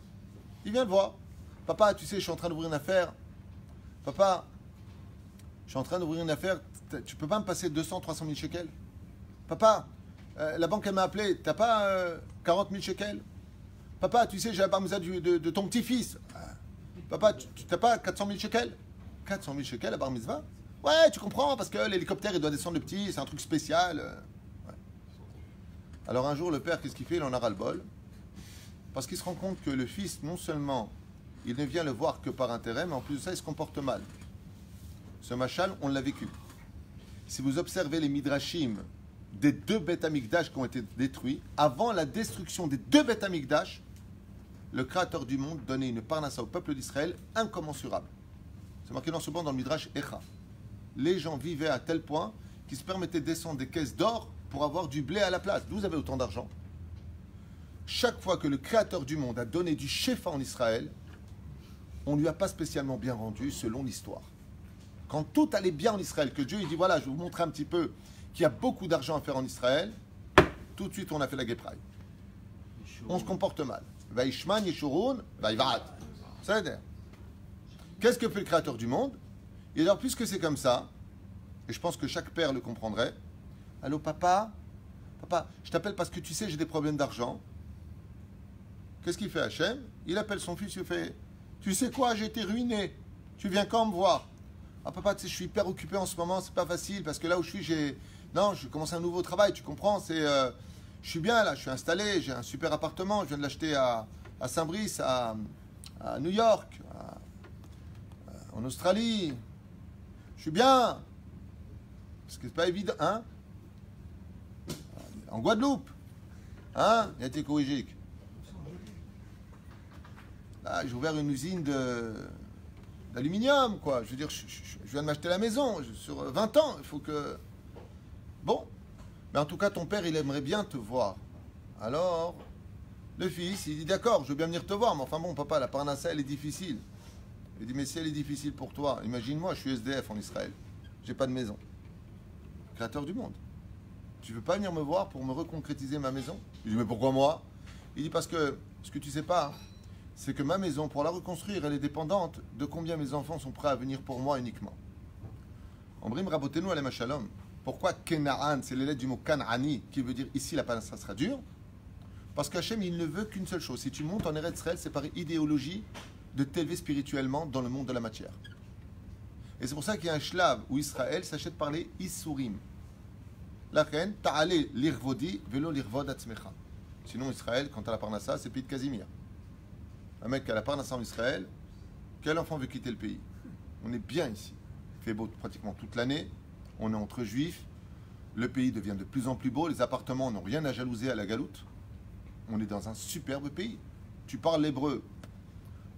A: Il vient le voir. Papa, tu sais, je suis en train d'ouvrir une affaire. Papa, je suis en train d'ouvrir une affaire. Tu peux pas me passer 200, 300 000 shekels? Papa, la banque elle m'a appelé. T'as pas 40 000 shekels? Papa, tu sais, j'ai la barmouza de ton petit-fils. Papa, tu n'as pas 400 000 shekels? 400 000 shekels à bar mitzvah? Ouais, tu comprends, parce que l'hélicoptère, il doit descendre le petit, c'est un truc spécial. Ouais. Alors un jour, le père, qu'est-ce qu'il fait? Il en a ras-le-bol. Parce qu'il se rend compte que le fils, non seulement, il ne vient le voir que par intérêt, mais en plus de ça, il se comporte mal. Ce machal, on l'a vécu. Si vous observez les midrashim des 2 Beth Amikdash qui ont été détruits, avant la destruction des 2 Beth Amikdash, le Créateur du monde donnait une parnassa au peuple d'Israël incommensurable. C'est marqué dans ce banc dans le Midrash Echa. Les gens vivaient à tel point qu'ils se permettaient de descendre des caisses d'or pour avoir du blé à la place. D'où vous avez autant d'argent? Chaque fois que le Créateur du monde a donné du shefa en Israël, on ne lui a pas spécialement bien rendu selon l'histoire. Quand tout allait bien en Israël, que Dieu il dit voilà, je vais vous montrer un petit peu qu'il y a beaucoup d'argent à faire en Israël, tout de suite on a fait la guépraille. On se comporte mal. Vaishman Yeshurun, Vaïvat. C'est-à-dire, qu'est-ce que fait le Créateur du monde? Et alors, puisque c'est comme ça, et je pense que chaque père le comprendrait, allô papa, papa, je t'appelle parce que tu sais j'ai des problèmes d'argent. Qu'est-ce qu'il fait Hachem? Il appelle son fils, il fait, tu sais quoi, j'ai été ruiné, tu viens quand me voir? Ah papa, tu sais, je suis hyper occupé en ce moment, c'est pas facile, parce que là où je suis, je commence un nouveau travail, tu comprends, je suis bien là, je suis installé, j'ai un super appartement, je viens de l'acheter à Saint-Brice, à New York, en Australie. Je suis bien. Parce que c'est pas évident, hein? En Guadeloupe, hein? Il a été corrigé. Là, j'ai ouvert une usine d'aluminium, quoi. Je veux dire, je viens de m'acheter la maison sur 20 ans. Il faut que... Bon. Mais en tout cas, ton père, il aimerait bien te voir. Alors, le fils, il dit, d'accord, je veux bien venir te voir. Mais enfin bon, papa, la parnassa, elle est difficile. Il dit, mais si elle est difficile pour toi, imagine-moi, je suis SDF en Israël. J'ai pas de maison. Créateur du monde. Tu veux pas venir me voir pour me reconcrétiser ma maison? Il dit, mais pourquoi moi? Il dit, parce que ce que tu sais pas, c'est que ma maison, pour la reconstruire, elle est dépendante de combien mes enfants sont prêts à venir pour moi uniquement. Ombrim Rabotenu Alem Shalom. Pourquoi Kenaan, c'est les lettres du mot Kanani, qui veut dire ici la parnassa sera dure? Parce qu'Hachem, il ne veut qu'une seule chose. Si tu montes en Eretz Israël, c'est par idéologie de t'élever spirituellement dans le monde de la matière. Et c'est pour ça qu'il y a un shlav où Israël s'achète par les Isurim. La reine, ta'ale l'irvodi, velo l'irvod atzmecha. Sinon, Israël, quant à la parnassa, c'est pays de Casimir. Un mec qui a la parnassa en Israël, quel enfant veut quitter le pays? On est bien ici. Il fait beau pratiquement toute l'année. On est entre juifs. Le pays devient de plus en plus beau. Les appartements n'ont rien à jalouser à la galoute. On est dans un superbe pays. Tu parles l'hébreu.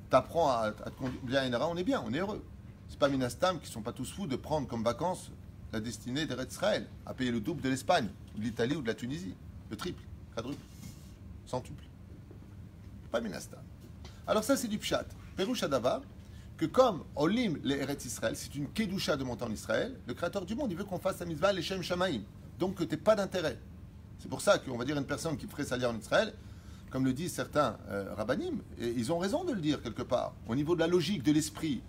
A: Tu apprends à te conduire bien, on est bien, on est heureux. C'est pas Minastam qui sont pas tous fous de prendre comme vacances la destinée d'Eretz Israël, à payer le double de l'Espagne, de l'Italie ou de la Tunisie. Le triple, quadruple, centuple. Pas Minastam. Alors ça, c'est du pshat. Perouch Adava, que comme Olim les Eretz Israël, c'est une kedusha de monter en Israël, le créateur du monde, il veut qu'on fasse la mitzvah l'Eshem Shamaim. Donc que tu n'aies pas d'intérêt. C'est pour ça qu'on va dire une personne qui ferait salir en Israël, comme le disent certains rabbanim, et ils ont raison de le dire quelque part, au niveau de la logique, de l'esprit.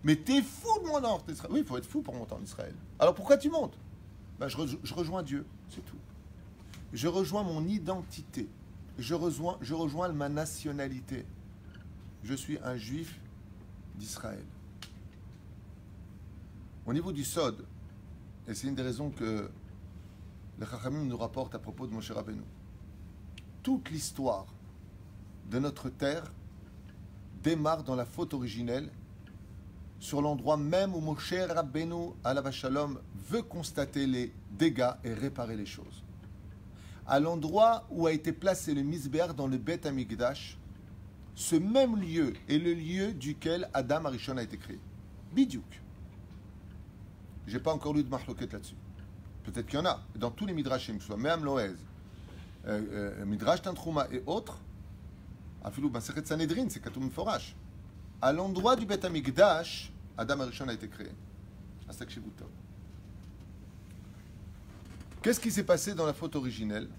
A: Mais t'es fou de monter en Israël. Oui, il faut être fou pour monter en Israël. Alors pourquoi tu montes? Ben, je rejoins Dieu, c'est tout. Je rejoins mon identité. Je rejoins ma nationalité. Je suis un juif d'Israël. Au niveau du Sod, et c'est une des raisons que les Chachamim nous rapportent à propos de Moshe Rabbeinu, toute l'histoire de notre terre démarre dans la faute originelle, sur l'endroit même où Moshe Rabbeinu, alav shalom, veut constater les dégâts et réparer les choses. À l'endroit où a été placé le Misber dans le Beth Amikdash, ce même lieu est le lieu duquel Adam Arishon a été créé. Bidiouk. Je n'ai pas encore lu de mahloket là-dessus. Peut-être qu'il y en a. Dans tous les midrashim, soit même Loez, Midrash Tantrouma et autres, Afilou Masechet Sanhedrin, c'est Katoum Forash. À l'endroit du Beth Amikdash, Adam Arishon a été créé. Qu'est-ce qui s'est passé dans la faute originelle?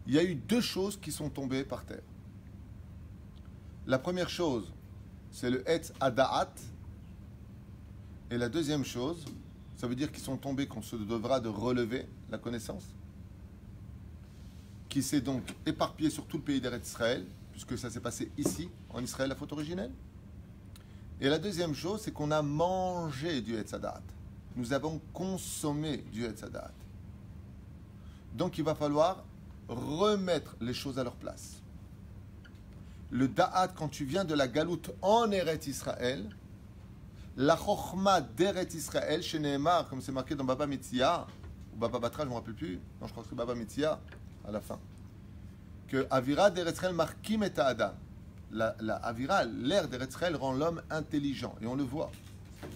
A: Il y a eu deux choses qui sont tombées par terre. La première chose, c'est le Etz Ada'at. Et la deuxième chose, ça veut dire qu'ils sont tombés, qu'on se devra de relever la connaissance, qui s'est donc éparpillé sur tout le pays d'Eretz Israël, puisque ça s'est passé ici, en Israël, la faute originelle. Et la deuxième chose, c'est qu'on a mangé du Etz Ada'at. Nous avons consommé du Etz Ada'at. Donc il va falloir remettre les choses à leur place. Le Da'at, quand tu viens de la galoute en Eretz Israël, la Chochma d'Eretz Israël, chez Nehemar, comme c'est marqué dans Baba Metzia, ou Baba Batra, je ne me rappelle plus, non, je crois que c'est Baba Metzia, à la fin, que Avira d'Eretz Israël marquim et Adam. La Avira, l'air d'Eretz Israël rend l'homme intelligent, et on le voit.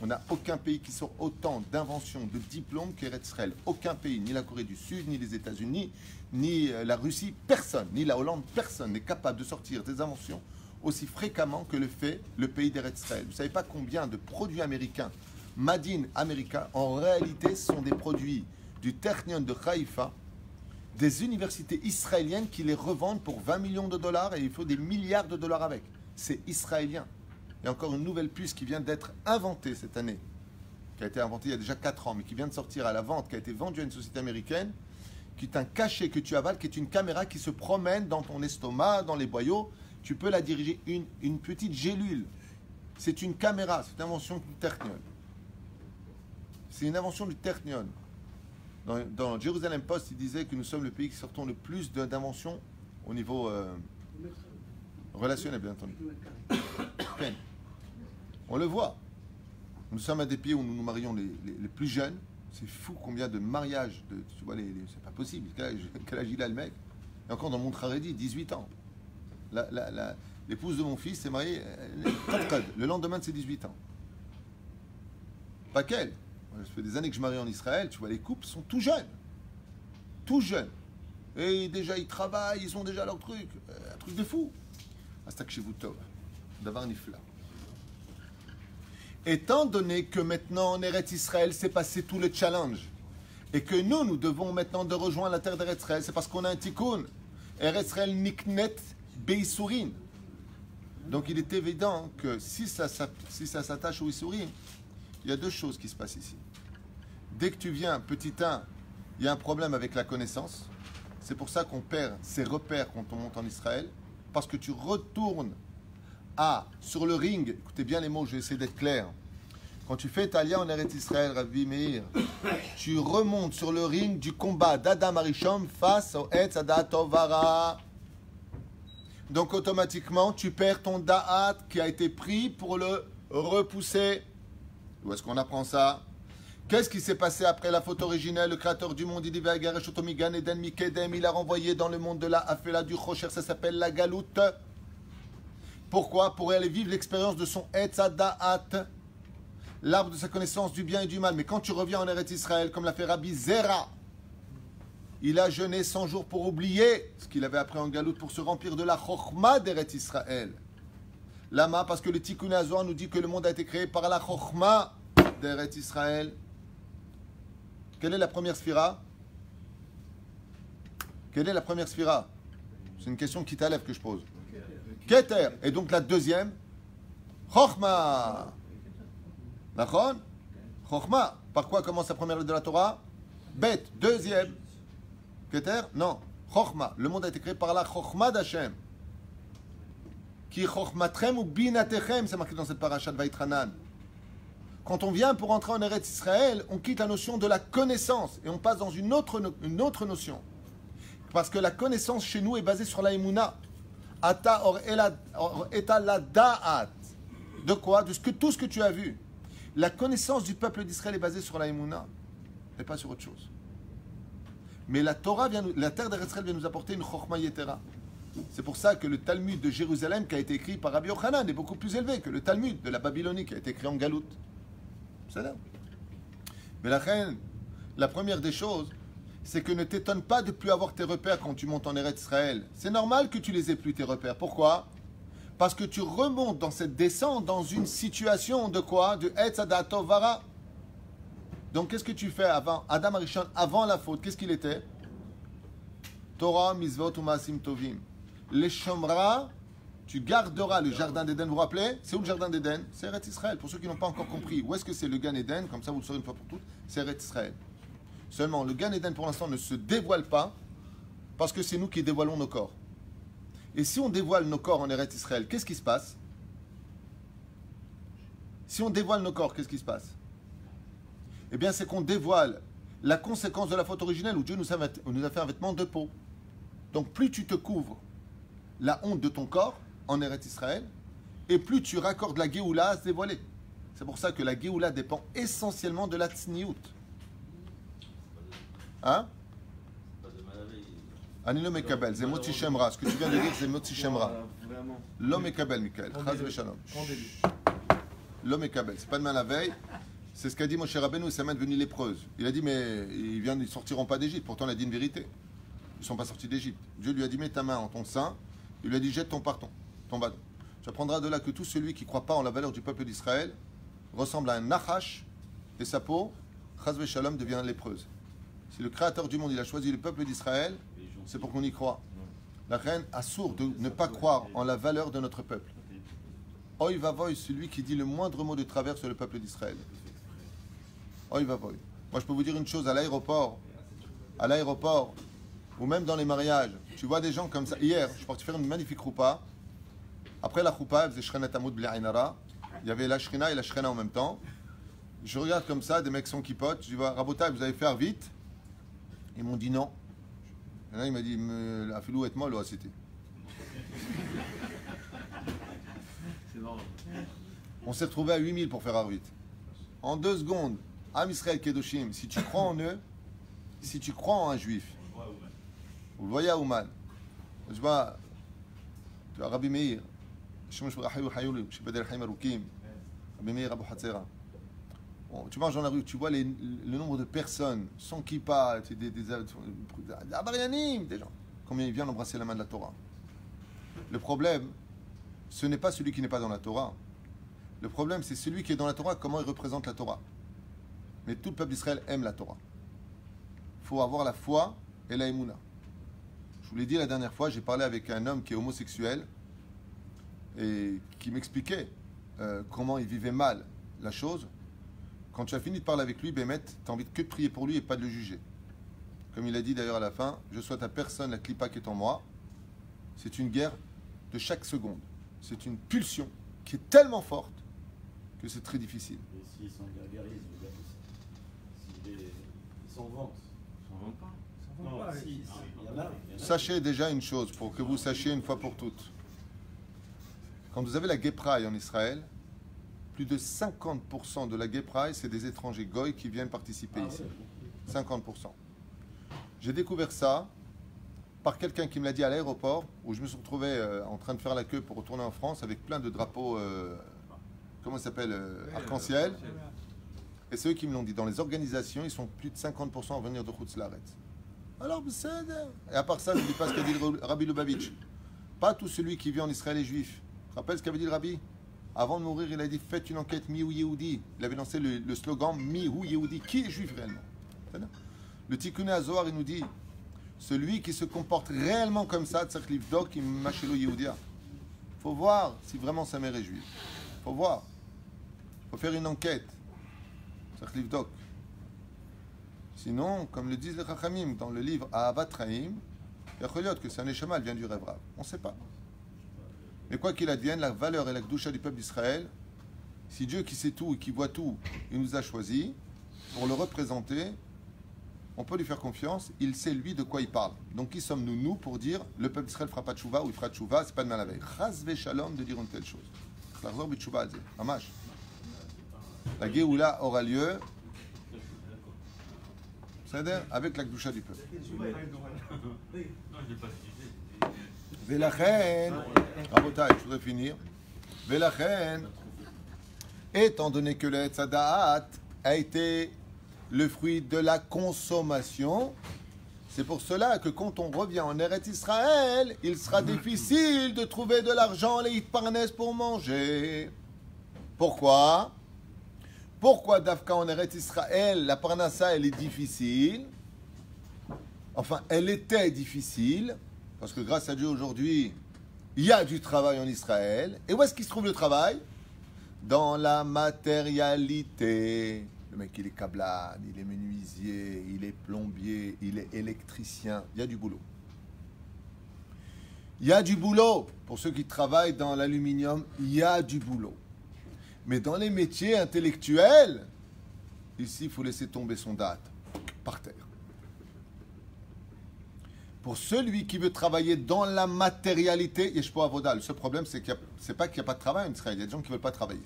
A: On n'a aucun pays qui sort autant d'inventions, de diplômes qu'Eretz Israël. Aucun pays, ni la Corée du Sud, ni les États-Unis, ni la Russie, personne, ni la Hollande, personne n'est capable de sortir des inventions aussi fréquemment que le fait le pays d'Eretz Israël. Vous ne savez pas combien de produits américains, Made in America, en réalité sont des produits du Technion de Haïfa, des universités israéliennes qui les revendent pour 20 millions de dollars et il faut des milliards de dollars avec. C'est israélien. Il y a encore une nouvelle puce qui vient d'être inventée cette année, qui a été inventée il y a déjà 4 ans, mais qui vient de sortir à la vente, qui a été vendue à une société américaine, qui est un cachet que tu avales, qui est une caméra qui se promène dans ton estomac, dans les boyaux. Tu peux la diriger, une petite gélule. C'est une caméra, c'est une invention du Technion. C'est une invention du Technion. Dans Jerusalem Post, il disait que nous sommes le pays qui sortons le plus d'inventions au niveau relationnel, bien entendu. On le voit. Nous sommes à des pays où nous nous marions les plus jeunes. C'est fou combien de mariages, tu vois, c'est pas possible. Quel âge il a le mec? Et encore dans le monde Haredi, 18 ans. L'épouse de mon fils s'est mariée le lendemain de ses 18 ans. Pas qu'elle. Ça fait des années que je marie en Israël, tu vois, les couples sont tout jeunes. Tout jeunes. Et déjà, ils travaillent, ils ont déjà leur truc. Un truc de fou. Hasta que chez vous, Tov. D'avoir nifla. Étant donné que maintenant en Eretz Israël s'est passé tout le challenge et que nous devons maintenant de rejoindre la terre d'Eretz Israël, c'est parce qu'on a un tikkun. Eretz Israël niknet beisurin. Donc il est évident que si ça s'attache au isurin, il y a deux choses qui se passent ici. Dès que tu viens, petit 1, il y a un problème avec la connaissance. C'est pour ça qu'on perd ses repères quand on monte en Israël, parce que tu retournes sur le ring, écoutez bien les mots, je vais essayer d'être clair. Quand tu fais Talia en Eretz Israël, Rabbi Meir, tu remontes sur le ring du combat d'Adam Arishon face au Etz Adat Tovara. Donc automatiquement, tu perds ton Da'at qui a été pris pour le repousser. Où est-ce qu'on apprend ça? Qu'est-ce qui s'est passé après la faute originelle? Le créateur du monde, il a renvoyé dans le monde de la Afela du Chocher, ça s'appelle la Galoute. Pourquoi? Pour aller vivre l'expérience de son Etz Da'at, l'arbre de sa connaissance du bien et du mal. Mais quand tu reviens en Eretz Israël, comme l'a fait Rabbi Zera, il a jeûné 100 jours pour oublier ce qu'il avait appris en Galoute pour se remplir de la Chokhma d'Eretz Israël. Lama, parce que le Tikkun Hazohar nous dit que le monde a été créé par la Chokhma d'Eretz Israël. Quelle est la première sphira? Quelle est la première sphira? C'est une question qui t'enlève que je pose. Keter. Et donc la deuxième, Chokhma. Nachon? Chokhma. Par quoi commence la première lettre de la Torah? Bet. Deuxième. Keter? Non. Chokhma. Le monde a été créé par la Chokhma d'Hachem. Qui Chokhmatrem ou Binatechem, c'est marqué dans cette paracha de Vaitranan. Quand on vient pour entrer en Eretz Israël, on quitte la notion de la connaissance et on passe dans une autre notion. Parce que la connaissance chez nous est basée sur la Emouna. Ata or eta la da'at. De quoi? Tout ce que tu as vu. La connaissance du peuple d'Israël est basée sur la Emouna et pas sur autre chose. Mais la Torah la terre d'Eretz Israël vient nous apporter une Chokhma Yetera. C'est pour ça que le Talmud de Jérusalem qui a été écrit par Rabbi Yochanan est beaucoup plus élevé que le Talmud de la Babylonie qui a été écrit en Galoute. C'est là. Mais la première des choses, c'est que ne t'étonne pas de ne plus avoir tes repères quand tu montes en Eretz Israël. C'est normal que tu les aies plus, tes repères. Pourquoi? Parce que tu remontes dans cette descente dans une situation de quoi? De Etz Adat Tovara. Donc qu'est-ce que tu fais avant? Adam Arishon, avant la faute, qu'est-ce qu'il était? Torah, Mizvot, Umasim Tovim. Les Shomra, tu garderas le jardin d'Éden. Vous vous rappelez? C'est où le jardin d'Éden? C'est Eretz Israël. Pour ceux qui n'ont pas encore compris, où est-ce que c'est le Gan Éden? Comme ça, vous le saurez une fois pour toutes. C'est Eretz Israël. Seulement, le Gan Éden, pour l'instant, ne se dévoile pas parce que c'est nous qui dévoilons nos corps. Et si on dévoile nos corps en Eretz Israël, qu'est-ce qui se passe? Si on dévoile nos corps, qu'est-ce qui se passe? Eh bien, c'est qu'on dévoile la conséquence de la faute originelle où Dieu nous a fait un vêtement de peau. Donc, plus tu te couvres la honte de ton corps en Eretz Israël, et plus tu raccordes la Géoula à se dévoiler. C'est pour ça que la Géoula dépend essentiellement de la Tzniout. Hein? Anilo Mekabel, c'est Motzi Shemra. Ce que tu viens de dire, c'est Motzi Shemra. L'homme Mekabel, Michael. Chaz v'shalom. L'homme Mekabel. C'est pas demain la veille. C'est ce qu'a dit Moshe Rabbeinu, sa main est devenue lépreuse. Il a dit, mais ils ne sortiront pas d'Égypte. Pourtant, il a dit une vérité. Ils ne sont pas sortis d'Égypte. Dieu lui a dit, mets ta main en ton sein. Il lui a dit, jette ton bâton. Tu apprendras de là que tout celui qui ne croit pas en la valeur du peuple d'Israël ressemble à un nachash et sa peau, chaz v'shalom, devient lépreuse. Si le créateur du monde il a choisi le peuple d'Israël, c'est pour qu'on y croit. La reine a sourd de ne pas croire en la valeur de notre peuple. Oy vavoy, celui qui dit le moindre mot de travers sur le peuple d'Israël. Oy vavoy. Moi je peux vous dire une chose, à l'aéroport, ou même dans les mariages, tu vois des gens comme ça. Hier, je suis parti faire une magnifique choupa. Après la choupa, il faisait Shrenet Amoud B'La'inara. Il y avait la Shrina et la Shrena en même temps. Je regarde comme ça, des mecs sont kipotes. Je dis, Rabotai, vous allez faire vite. Ils m'ont dit non. Et là, il m'a dit, la filou est molle, c'était. On s'est retrouvé à 8000 pour faire vite. En 2 secondes, Am Israël Kedoshim, si tu crois en eux, si tu crois en un juif, vous le voyez à Ouman, tu vois, Rabbi Meir, Shemosh Barahayu Hayulu, Shebedel Haim Arukim, Rabbi Meir Abu Hatzera. Tu marches dans la rue, tu vois le nombre de personnes sans kippa, des abarianim, des gens. Combien ils viennent embrasser la main de la Torah. Le problème, ce n'est pas celui qui n'est pas dans la Torah. Le problème, c'est celui qui est dans la Torah, comment il représente la Torah. Mais tout le peuple d'Israël aime la Torah. Il faut avoir la foi et la émouna. Je vous l'ai dit la dernière fois, j'ai parlé avec un homme qui est homosexuel et qui m'expliquait comment il vivait mal la chose. Quand tu as fini de parler avec lui, Bémet, tu as envie que de prier pour lui et pas de le juger. Comme il a dit d'ailleurs à la fin, je souhaite à personne la clipa qui est en moi. C'est une guerre de chaque seconde. C'est une pulsion qui est tellement forte que c'est très difficile.
D: Et s'ils s'en gargarisent, ils s'en vantent.
B: Ils s'en vendent pas.
D: Non,
C: pas,
D: si,
C: ils-
D: il y en a.
A: Sachez déjà une chose, pour que vous sachiez une fois pour toutes. Quand vous avez la Gay Pride en Israël, plus de 50% de la Gay Pride, c'est des étrangers goy qui viennent participer ici. 50%. J'ai découvert ça par quelqu'un qui me l'a dit à l'aéroport, où je me suis retrouvé en train de faire la queue pour retourner en France avec plein de drapeaux, comment ça s'appelle, arc-en-ciel. Et c'est eux qui me l'ont dit. Dans les organisations, ils sont plus de 50% à venir de Khoutzlaretz. Alors, c'est... Et à part ça, je ne dis pas ce qu'a dit le Rabbi Lubavitch. Pas tout celui qui vit en Israël est juif. Tu te rappelles ce qu'avait dit le Rabbi? Avant de mourir, il a dit « Faites une enquête mi ou Yehudi ». Il avait lancé le slogan « Mi ou Yehudi ». Qui est juif réellement? Le Tikkun HaZohar, il nous dit « Celui qui se comporte réellement comme ça, tzarich livdok im mashelo Yehudia ». Il faut voir si vraiment sa mère est juive. Il faut voir. Il faut faire une enquête. Tzarich livdok. Sinon, comme le disent les Chachamim dans le livre Ahavat Chaim, il y a que c'est un échama, elle vient du rêve rave. On ne sait pas. Mais quoi qu'il advienne, la valeur et la kedusha du peuple d'Israël, si Dieu qui sait tout et qui voit tout, il nous a choisis pour le représenter, on peut lui faire confiance, il sait lui de quoi il parle. Donc qui sommes-nous, nous, pour dire le peuple d'Israël fera pas de tchouva ou il fera de tchouva, c'est pas de mal à veille. Chas ve shalom de dire une telle chose. La Géoula aura lieu avec la kedusha du peuple. Velachen, Rabotai, je voudrais finir. Velachen, étant donné que le Tzadaat a été le fruit de la consommation, c'est pour cela que quand on revient en Eretz Israël, il sera difficile de trouver de l'argent, les hitparnes pour manger. Pourquoi? Pourquoi Dafka en Eretz Israël, la parnassa, elle est difficile? Enfin, elle était difficile. Parce que grâce à Dieu, aujourd'hui, il y a du travail en Israël. Et où est-ce qu'il se trouve le travail? Dans la matérialité. Le mec, il est câblade, il est menuisier, il est plombier, il est électricien. Il y a du boulot. Il y a du boulot. Pour ceux qui travaillent dans l'aluminium, il y a du boulot. Mais dans les métiers intellectuels, ici, il faut laisser tomber son date par terre. Pour celui qui veut travailler dans la matérialité, Yeshpo Avoda. Le seul problème, c'est pas qu'il n'y a pas de travail en Israël. Il y a des gens qui ne veulent pas travailler.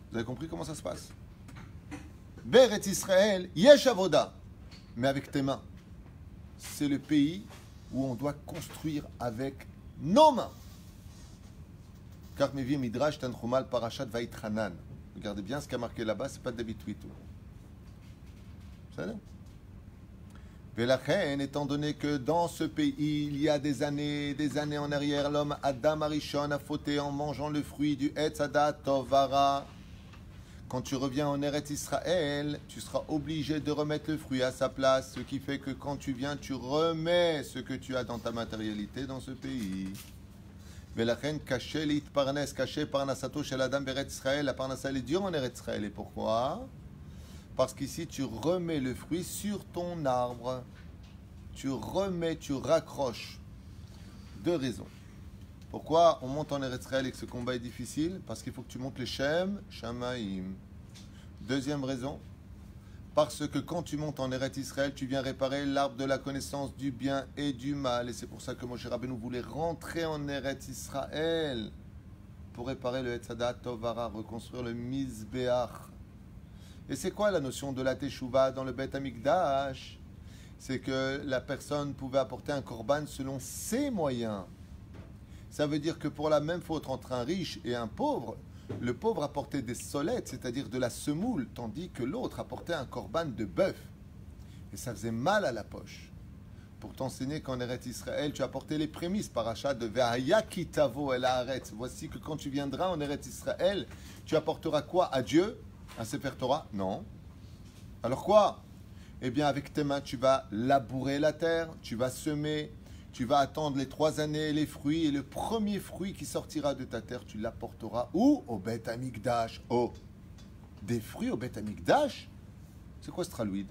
A: Vous avez compris comment ça se passe? Beret Israël, Yesh Avoda. Mais avec tes mains. C'est le pays où on doit construire avec nos mains. Car Mevi Midrash Tanchumal Parashat Vaïtranan. Regardez bien ce qu'a marqué là-bas, c'est pas David Twitou. Vous savez? Velachen, étant donné que dans ce pays, il y a des années en arrière, l'homme Adam Arishon a fauté en mangeant le fruit du Etz Hadat Tovara. Quand tu reviens en Eretz Israël, tu seras obligé de remettre le fruit à sa place, ce qui fait que quand tu viens, tu remets ce que tu as dans ta matérialité dans ce pays. Velachen, caché l'itparnes, caché parnasato shel Adam Beretz Israël, la parnasa est dure en Eretz Israël. Et pourquoi? Parce qu'ici, tu remets le fruit sur ton arbre. Tu remets, tu raccroches. Deux raisons. Pourquoi on monte en Eretz Israël et que ce combat est difficile? Parce qu'il faut que tu montes les Shem, Shamaim. Deuxième raison. Parce que quand tu montes en Eretz Israël, tu viens réparer l'arbre de la connaissance du bien et du mal. Et c'est pour ça que Moshe Rabbeinu voulait rentrer en Eretz Israël pour réparer le Etz Hadat Tovara, reconstruire le Mizbeach. Et c'est quoi la notion de la teshuva dans le Beth Amikdash? C'est que la personne pouvait apporter un korban selon ses moyens. Ça veut dire que pour la même faute entre un riche et un pauvre, le pauvre apportait des solettes, c'est-à-dire de la semoule, tandis que l'autre apportait un korban de bœuf. Et ça faisait mal à la poche. Pour t'enseigner qu'en Eretz Israël, tu as apporté les prémices, parachat de Ve'aya kitavo el haaretz. Voici que quand tu viendras en Eretz Israël, tu apporteras quoi à Dieu? Un Sefer Torah? Non. Alors quoi? Eh bien, avec tes mains, tu vas labourer la terre, tu vas semer, tu vas attendre les 3 années, les fruits, et le premier fruit qui sortira de ta terre, tu l'apporteras où? Au Beth Amikdash. Oh, des fruits au Beth Amikdash? C'est quoi ce tralouide?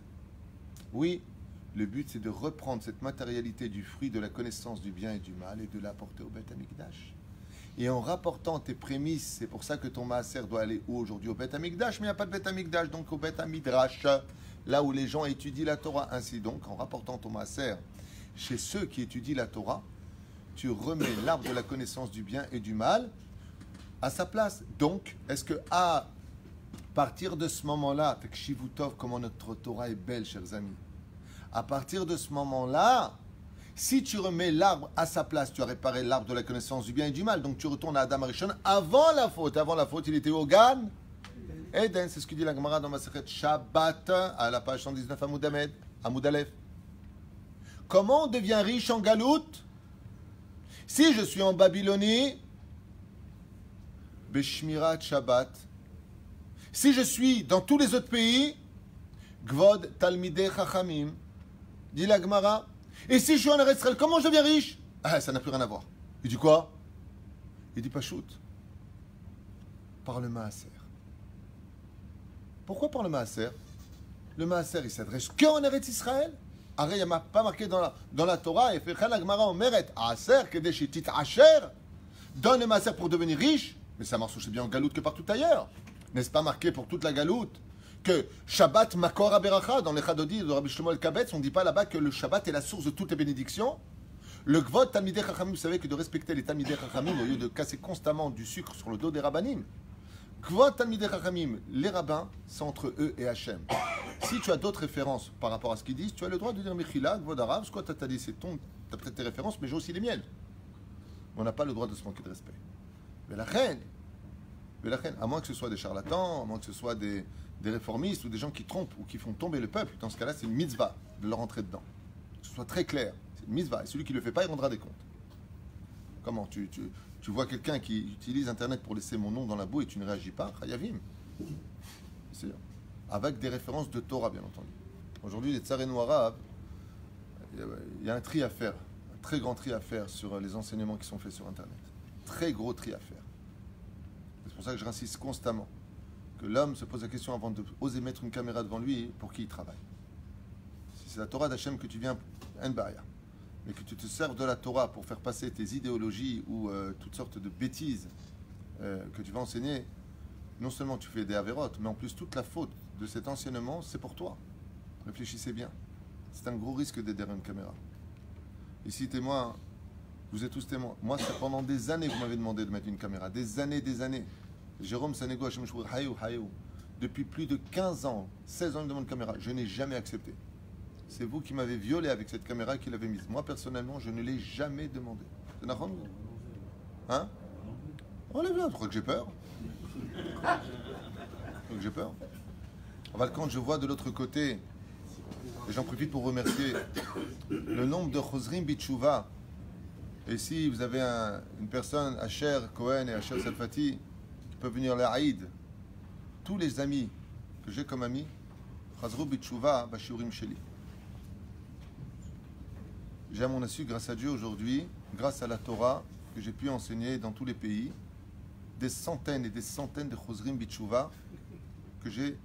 A: Oui, le but c'est de reprendre cette matérialité du fruit de la connaissance du bien et du mal et de l'apporter au Beth Amikdash. Et en rapportant tes prémices, c'est pour ça que ton maaser doit aller où aujourd'hui? Au Beth Amikdash, mais il n'y a pas de Beth Amikdash, donc au Beth Amidrash, là où les gens étudient la Torah. Ainsi donc, en rapportant ton maaser chez ceux qui étudient la Torah, tu remets l'arbre de la connaissance du bien et du mal à sa place. Donc, est-ce que à partir de ce moment-là, Tekshivutov, comment notre Torah est belle, chers amis. À partir de ce moment-là, si tu remets l'arbre à sa place, tu as réparé l'arbre de la connaissance du bien et du mal. Donc tu retournes à Adam Arishon avant la faute. Avant la faute, il était au Gan Eden. C'est ce que dit la Gemara dans Masechet Shabbat à la page 119 Amoud Aleph. Comment on devient riche en Galoute? Si je suis en Babylonie, Beshmirat Shabbat. Si je suis dans tous les autres pays, Gvod Talmidei Chachamim, dit la Gemara. Et si je suis en Eretz Israël, comment je deviens riche? Ah, ça n'a plus rien à voir. Il dit quoi? Il dit Pachout. Par le Maaser. Pourquoi par le Maaser? Le Maaser, il s'adresse qu'en Eretz Israël. Arrête, il n'y a pas marqué dans la Torah, et fait la Gemara en Meret, Aser, Kedeshitit Asher, donne le Maaser pour devenir riche. Mais ça marche aussi bien en Galoute que partout ailleurs. N'est-ce pas marqué pour toute la Galoute que Shabbat Makor Aberacha, dans les Chadodi de Rabbi Shlomo El-Kabetz, on ne dit pas là-bas que le Shabbat est la source de toutes les bénédictions. Le Gvod Talmidei Chachamim, vous savez que de respecter les Talmidei Chachamim au lieu de casser constamment du sucre sur le dos des Rabbanim. Gvod Talmidei Chachamim, les rabbins, c'est entre eux et Hachem. Si tu as d'autres références par rapport à ce qu'ils disent, tu as le droit de dire Mechila, Gvod Arav, ce que tu as dit, c'est ton, tu as peut-être tes références, mais j'ai aussi les miennes. On n'a pas le droit de se manquer de respect. Mais la reine, à moins que ce soit des charlatans, à moins que ce soit des réformistes ou des gens qui trompent ou qui font tomber le peuple, dans ce cas-là, c'est une mitzvah de leur entrer dedans. Que ce soit très clair, c'est une mitzvah. Et celui qui ne le fait pas, il rendra des comptes. Comment tu vois quelqu'un qui utilise Internet pour laisser mon nom dans la boue et tu ne réagis pas, Chayavim. C'est avec des références de Torah, bien entendu. Aujourd'hui, les Tsarenu arabes, il y a un tri à faire, un très grand tri à faire sur les enseignements qui sont faits sur Internet. Très gros tri à faire. C'est pour ça que je insiste constamment que l'homme se pose la question avant d'oser mettre une caméra devant lui pour qui il travaille. Si c'est la Torah d'Hachem que tu viens, en barrière, mais que tu te sers de la Torah pour faire passer tes idéologies ou toutes sortes de bêtises que tu vas enseigner, non seulement tu fais des avérotes, mais en plus toute la faute de cet enseignement, c'est pour toi. Réfléchissez bien. C'est un gros risque d'être derrière une caméra. Ici, témoin, vous êtes tous témoins. Moi, c'est pendant des années que vous m'avez demandé de mettre une caméra. Des années. Jérôme Sanego, Hachem Shvour, Hayou. Depuis plus de 15 ans, 16 ans, il me demande une caméra. Je n'ai jamais accepté. C'est vous qui m'avez violé avec cette caméra qu'il avait mise. Moi, personnellement, je ne l'ai jamais demandé. C'est Nahon? Hein? Enlève-la, tu crois que j'ai peur? J'ai peur. Quand je vois de l'autre côté, et j'en profite pour remercier le nombre de Chosrim Bitchouva. Et si vous avez une personne, Asher Cohen et Asher Salfati, qui peuvent venir à Aïd, tous les amis que j'ai comme amis, Chazrou Bitchouva, Bashiurim Sheli. J'ai à mon insu, grâce à Dieu aujourd'hui, grâce à la Torah que j'ai pu enseigner dans tous les pays, des centaines et des centaines de Chosrim Bitchouva que j'ai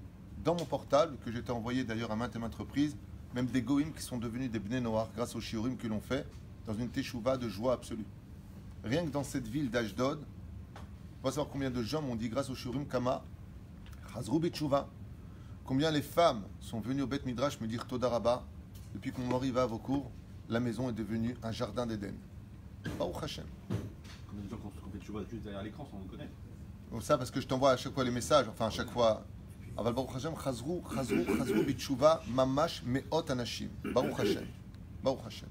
A: dans mon portable, que j'ai été envoyé d'ailleurs à maintes et maintes reprises, même des Goïm qui sont devenus des Bnei Noach grâce aux Shiurim que l'on fait, dans une teshuva de joie absolue. Rien que dans cette ville d'Ashdod, on va savoir combien de gens m'ont dit grâce au Shiurim Kama, Chazrou B'tshuva, combien les femmes sont venues au Beth Midrash me dire Toda Rabba, depuis que mon mari va à vos cours, la maison est devenue un jardin d'Éden. Baruch Hashem.
B: Combien de gens qui ont fait Tchouva juste derrière l'écran sans nous connaître?
A: Bon, ça parce que je t'envoie à chaque fois les messages, enfin à chaque fois. אבל ברוך השם, חזרו בתשובה ממש מאות אנשים. ברוך השם. ברוך השם.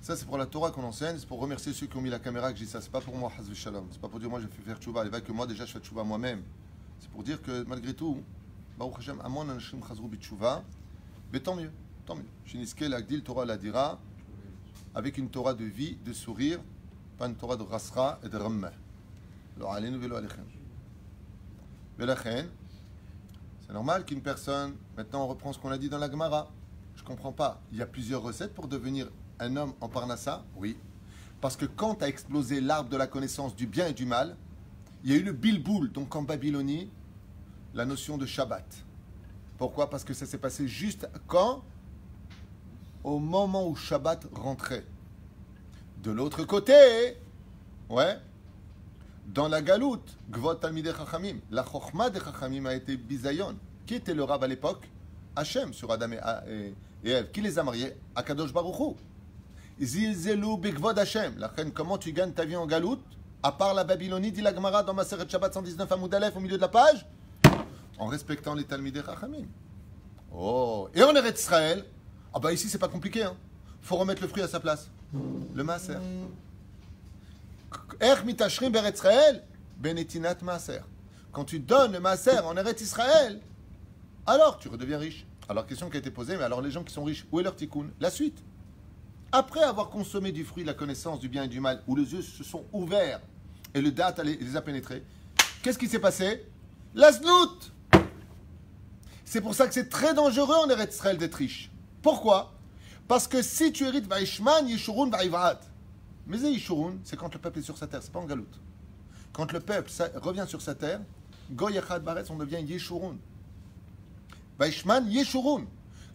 A: Ça, c'est pour la Torah qu'on enseigne, c'est pour remercier ceux qui ont mis la caméra que je dis ça. C'est pas pour moi, Chaz v'Shalom. C'est pas pour dire moi, j'ai fait faire tchouva. Allez, que moi, déjà, je fais tchouva moi-même. C'est pour dire que, malgré tout, Baruch Hashem, Amon Anashim Chazrou B'Tchouva, mais tant mieux, tant mieux. Shiniske l'Agdil Torah l'Adira, avec une Torah de vie, de sourire, pas une Torah de rasra et de rammah. Lo alenu velo alechem. Velachen, c'est normal qu'une personne, maintenant on reprend ce qu'on a dit dans la Gemara. Je comprends pas. Il y a plusieurs recettes pour devenir un homme en Parnassa? Oui. Parce que quand a explosé l'arbre de la connaissance du bien et du mal, il y a eu le bilboul, donc en Babylonie, la notion de Shabbat. Pourquoi? Parce que ça s'est passé juste quand? Au moment où Shabbat rentrait. De l'autre côté, ouais, dans la galoute, Gvot Talmidei Chachamim, la Chochma des Chachamim a été bisayon. Qui était le rab à l'époque? Hachem sur Adam et Ève. Qui les a mariés? Akadosh Baruch Hu. Zilzelu Begvod Hachem. La reine, comment tu gagnes ta vie en galoute? À part la Babylonie, dit la Gemara dans Maseret Shabbat 119 Amoud Aleph au milieu de la page, en respectant les Talmidei Chachamim. Oh, et en Eretz Israël, ah bah ici c'est pas compliqué, hein. Faut remettre le fruit à sa place. Le Maaser. Er mitashrim beretz Israël, benetinat Maaser. Quand tu donnes le Maaser en Eretz Israël, alors tu redeviens riche. Alors question qui a été posée, mais alors les gens qui sont riches, où est leur tikkun? La suite. Après avoir consommé du fruit, la connaissance du bien et du mal, où les yeux se sont ouverts et le date les a pénétrés, qu'est-ce qui s'est passé? La znout. C'est pour ça que c'est très dangereux en Eretz Israël d'être riche. Pourquoi? Parce que si tu hérites Vaishman, Yeshurun, Vaivrat. Mais Yeshurun, c'est quand le peuple est sur sa terre, c'est pas en galoute. Quand le peuple revient sur sa terre, Goy Echad Baretz, on devient Yeshurun. Vaishman, Yeshurun.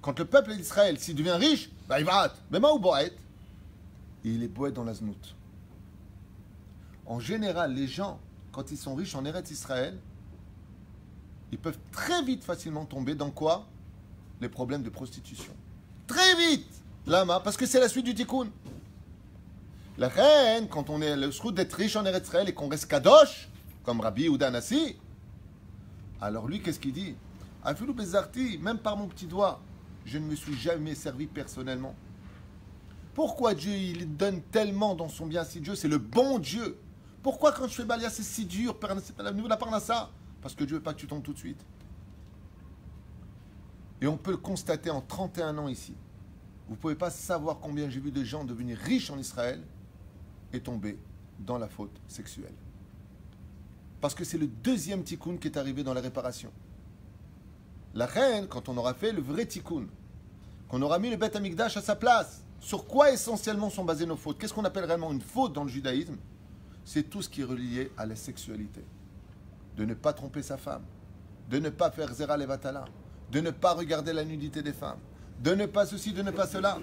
A: Quand le peuple d'Israël, s'il devient riche, Vaivrat. Bema ou Boet, il est poète dans la znout. En général, les gens, quand ils sont riches en Eretz Israël, ils peuvent très vite, facilement tomber dans quoi? Les problèmes de prostitution. Très vite! Lama, parce que c'est la suite du tikkun. La reine, quand on est le srout d'être riche en Eretz Israël et qu'on reste kadosh, comme Rabbi Yehuda Nassi, alors lui, qu'est-ce qu'il dit? Afilou bezarti, même par mon petit doigt, je ne me suis jamais servi personnellement. Pourquoi Dieu, il donne tellement dans son bien si Dieu, c'est le bon Dieu? Pourquoi quand je fais Balia, c'est si dur, au niveau de la Parnassa? Parce que Dieu ne veut pas que tu tombes tout de suite. Et on peut le constater en 31 ans ici. Vous ne pouvez pas savoir combien j'ai vu de gens devenir riches en Israël et tomber dans la faute sexuelle. Parce que c'est le deuxième tikkun qui est arrivé dans la réparation. La reine, quand on aura fait le vrai tikkun, qu'on aura mis le Beth Amikdash à sa place, sur quoi essentiellement sont basées nos fautes? Qu'est-ce qu'on appelle réellement une faute dans le judaïsme? C'est tout ce qui est relié à la sexualité. De ne pas tromper sa femme, de ne pas faire Zera Levatala, de ne pas regarder la nudité des femmes, de ne pas ceci, de ne pas cela.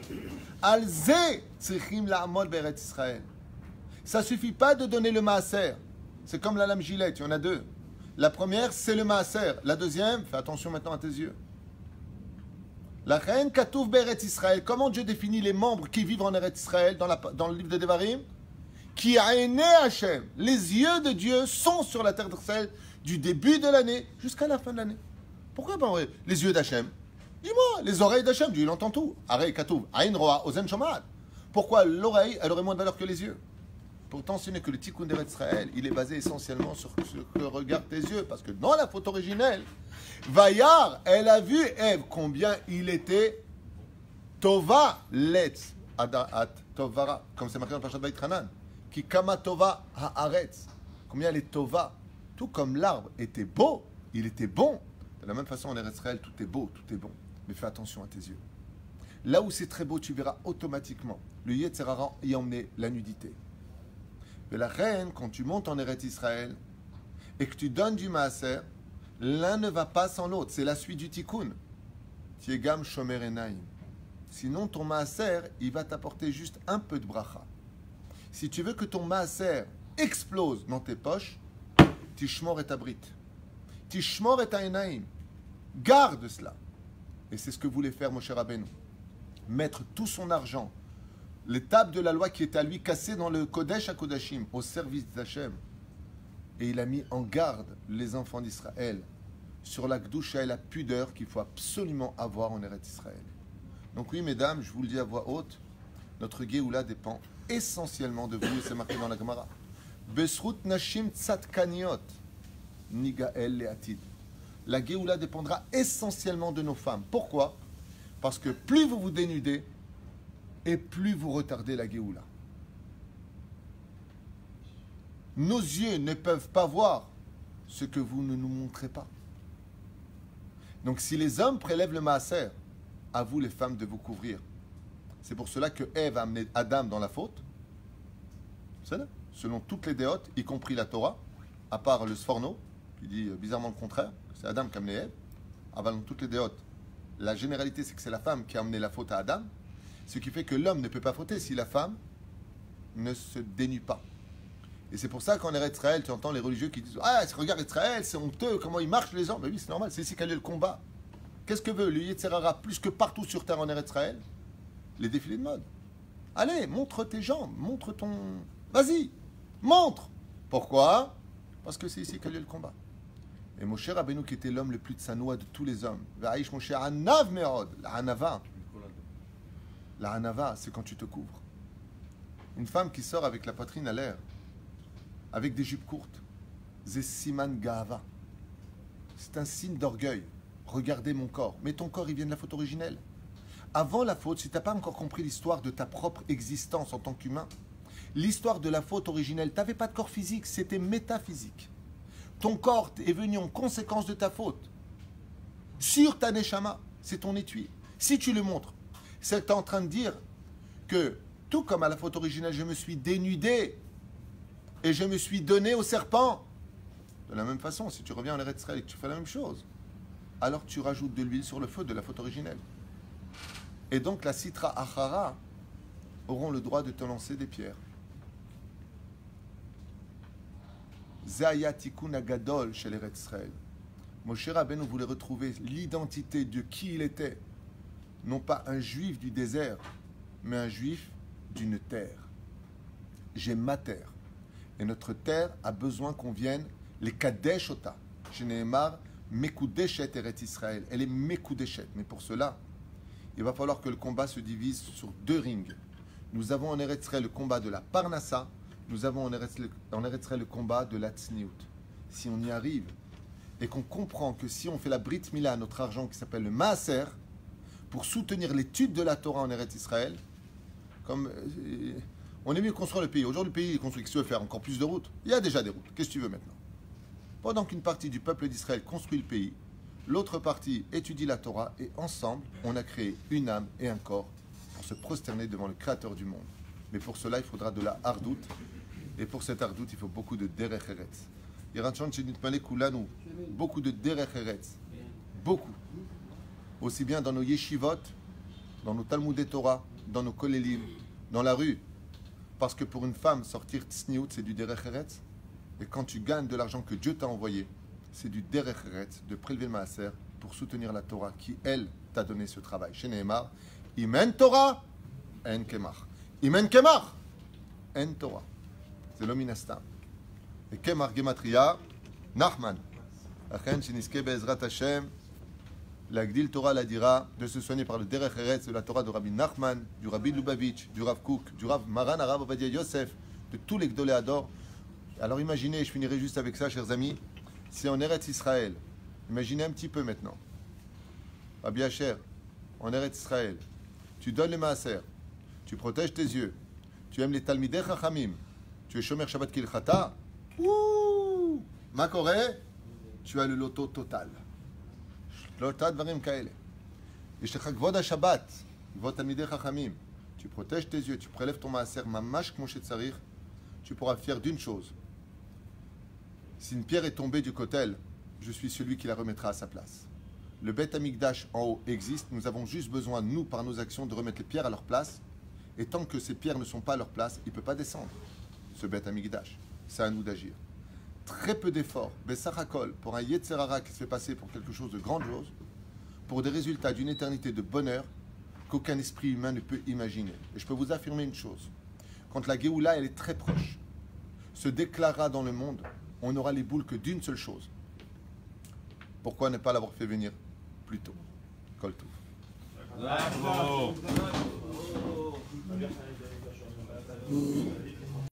A: Alze tzrichim la'amod be'eretz Israël. Ça suffit pas de donner le maaser. C'est comme la lame gilette, il y en a deux. La première, c'est le maaser. La deuxième, fais attention maintenant à tes yeux. La reine Katouf be'eretz Israël. Comment Dieu définit les membres qui vivent en Eretz Israël dans le livre de Devarim? Qui a aîné Hachem. Les yeux de Dieu sont sur la terre d'Israël du début de l'année jusqu'à la fin de l'année. Pourquoi pas les yeux d'Hachem? Dis-moi, les oreilles d'Hachem, Dieu il entend tout. Arei Katouv, Aïn Roa, Ozen Shomat. Pourquoi l'oreille, elle aurait moins de valeur que les yeux? Pourtant, ce n'est que le Tikkun d'Eretz Israël, il est basé essentiellement sur ce que regardent tes yeux. Parce que dans la faute originelle, Vayar, elle a vu Ève combien il était Tova Letz Adat Tovara, comme c'est marqué dans le Parashat Vaïtranan. Qui kama Tova Haaretz. Combien elle est Tova. Tout comme l'arbre était beau, il était bon. De la même façon, en Eretz Israël, tout est beau, tout est bon. Mais fais attention à tes yeux. Là où c'est très beau, tu verras automatiquement le Yetzer Hara y emmener la nudité. Mais la reine, quand tu montes en Eretz Israël et que tu donnes du maaser, l'un ne va pas sans l'autre. C'est la suite du tikkun. Tiegam shomer enaim. Sinon, ton maaser, il va t'apporter juste un peu de bracha. Si tu veux que ton maaser explose dans tes poches, tishmor et abrit. Tishmor et enaim. Garde cela. Et c'est ce que voulait faire Moshe Rabbeinu. Mettre tout son argent, l'étape de la loi qui est à lui cassée dans le Kodesh à Kodashim, au service d'Hachem. Et il a mis en garde les enfants d'Israël sur la Gdusha et la pudeur qu'il faut absolument avoir en Eretz Israël. Donc oui, mesdames, je vous le dis à voix haute, notre Géoula dépend essentiellement de vous, et c'est marqué dans la Gemara. Besrut nashim tzadkaniot, nigael leatid. La Géoula dépendra essentiellement de nos femmes. Pourquoi? Parce que plus vous vous dénudez, et plus vous retardez la Géoula. Nos yeux ne peuvent pas voir ce que vous ne nous montrez pas. Donc si les hommes prélèvent le maaser, à vous les femmes de vous couvrir. C'est pour cela que Ève a amené Adam dans la faute. C'est là, selon toutes les déotes, y compris la Torah, à part le Sforno, qui dit bizarrement le contraire, c'est Adam qui a amené Ève. Avant toutes les déotes, la généralité c'est que c'est la femme qui a amené la faute à Adam, ce qui fait que l'homme ne peut pas fauter si la femme ne se dénude pas. Et c'est pour ça qu'en Eretz Israël, tu entends les religieux qui disent « Ah, regarde Israël, c'est honteux, comment ils marchent les hommes ?» Ben oui, c'est normal, c'est ici qu'a lieu le combat. Qu'est-ce que veut le Yetzer Hara plus que partout sur terre en Eretz Israël? Les défilés de mode. Allez, montre tes jambes, montre ton... Vas-y, montre. Pourquoi? Parce que c'est ici qu'a lieu le combat. Et Moshe Rabbeinu, qui était l'homme le plus tsanoua de tous les hommes, Va'aish Moshe Anav Me'od, la Hanava. La Hanava, c'est quand tu te couvres. Une femme qui sort avec la poitrine à l'air, avec des jupes courtes, c'est Siman Gahava. C'est un signe d'orgueil. Regardez mon corps. Mais ton corps, il vient de la faute originelle. Avant la faute, si tu n'as pas encore compris l'histoire de ta propre existence en tant qu'humain, l'histoire de la faute originelle, tu n'avais pas de corps physique, c'était métaphysique. Ton corps est venu en conséquence de ta faute. Sur ta neshama, c'est ton étui. Si tu le montres, c'est que tu es en train de dire que, tout comme à la faute originelle, je me suis dénudé et je me suis donné au serpent. De la même façon, si tu reviens en Eretz Israël et que tu fais la même chose, alors tu rajoutes de l'huile sur le feu de la faute originelle. Et donc la Sitra Achara auront le droit de te lancer des pierres. Zaya Tikkun Agadol chez l'Eretz Israël. Moshe Rabbeinu voulait retrouver l'identité de qui il était. Non pas un juif du désert, mais un juif d'une terre. J'ai ma terre. Et notre terre a besoin qu'on vienne les Kadesh Ota. Chez Nehemar, Mekudeshet Eretz Israël. Elle est Mekudeshet. Mais pour cela, il va falloir que le combat se divise sur deux rings. Nous avons en Eretz Israël le combat de la Parnassa. Nous avons en Eretz Israël le combat de la Tzniout. Si on y arrive et qu'on comprend que si on fait la Brit Mila, notre argent qui s'appelle le Maaser, pour soutenir l'étude de la Torah en Eretz Israël, comme on est mieux construire le pays. Aujourd'hui, le pays est construit. Qu'est-ce que tu veux faire? Encore plus de routes? Il y a déjà des routes. Qu'est-ce que tu veux maintenant? Pendant qu'une partie du peuple d'Israël construit le pays, l'autre partie étudie la Torah et ensemble, on a créé une âme et un corps pour se prosterner devant le Créateur du monde. Mais pour cela, il faudra de la hardout. Et pour cette hardout, il faut beaucoup de derech eretz. Beaucoup de derech eretz. Beaucoup. Aussi bien dans nos yeshivot, dans nos talmudei Torah, dans nos kolelim, dans la rue. Parce que pour une femme, sortir tsniout, c'est du derech eretz. Et quand tu gagnes de l'argent que Dieu t'a envoyé, c'est du derech eretz, de prélever le maaser pour soutenir la Torah qui, elle, t'a donné ce travail. Chez Nehemar, Imen Torah, En Kemar. Imen Kemar, En Torah. C'est l'ominastam. Et Kemar Gematria, Nachman. Achen Shiniske Be'ezrat Hashem, la Gdil Torah la dira, de se soigner par le derech eretz de la Torah de Rabbi Nachman, du Rabbi Lubavitch, du Rav Kook, du Rav Maran, Arav Ovadia Yosef, de tous les Gdolé Ador. Alors imaginez, je finirai juste avec ça, chers amis, si en Eretz Israël, imaginez un petit peu maintenant, Rabbi Asher, en Eretz Israël, tu donnes le maaser, tu protèges tes yeux, tu aimes les Talmidei Chachamim, tu es Shomer Shabbat Kilchata, ouh, Makoré, tu as le loto total. Loto Dvarim Kaele. Yeshlecha Kvod HaShabbat, Kvod Talmidei Chachamim, tu protèges tes yeux, tu prélèves ton maaser, Mamash Kmo Shetzarir, tu pourras fier d'une chose. Si une pierre est tombée du kotel, je suis celui qui la remettra à sa place. Le Beth Amikdash en haut existe, nous avons juste besoin, nous, par nos actions, de remettre les pierres à leur place. Et tant que ces pierres ne sont pas à leur place, il ne peut pas descendre, ce Beth Amikdash. C'est à nous d'agir. Très peu d'efforts, Bessachakol, pour un Yetzer Hara qui se fait passer pour quelque chose de grandiose, pour des résultats d'une éternité de bonheur qu'aucun esprit humain ne peut imaginer. Et je peux vous affirmer une chose. Quand la Géoula, elle est très proche, se déclarera dans le monde, on n'aura les boules que d'une seule chose. Pourquoi ne pas l'avoir fait venir plus tôt? Kol Tov.
B: Bravo.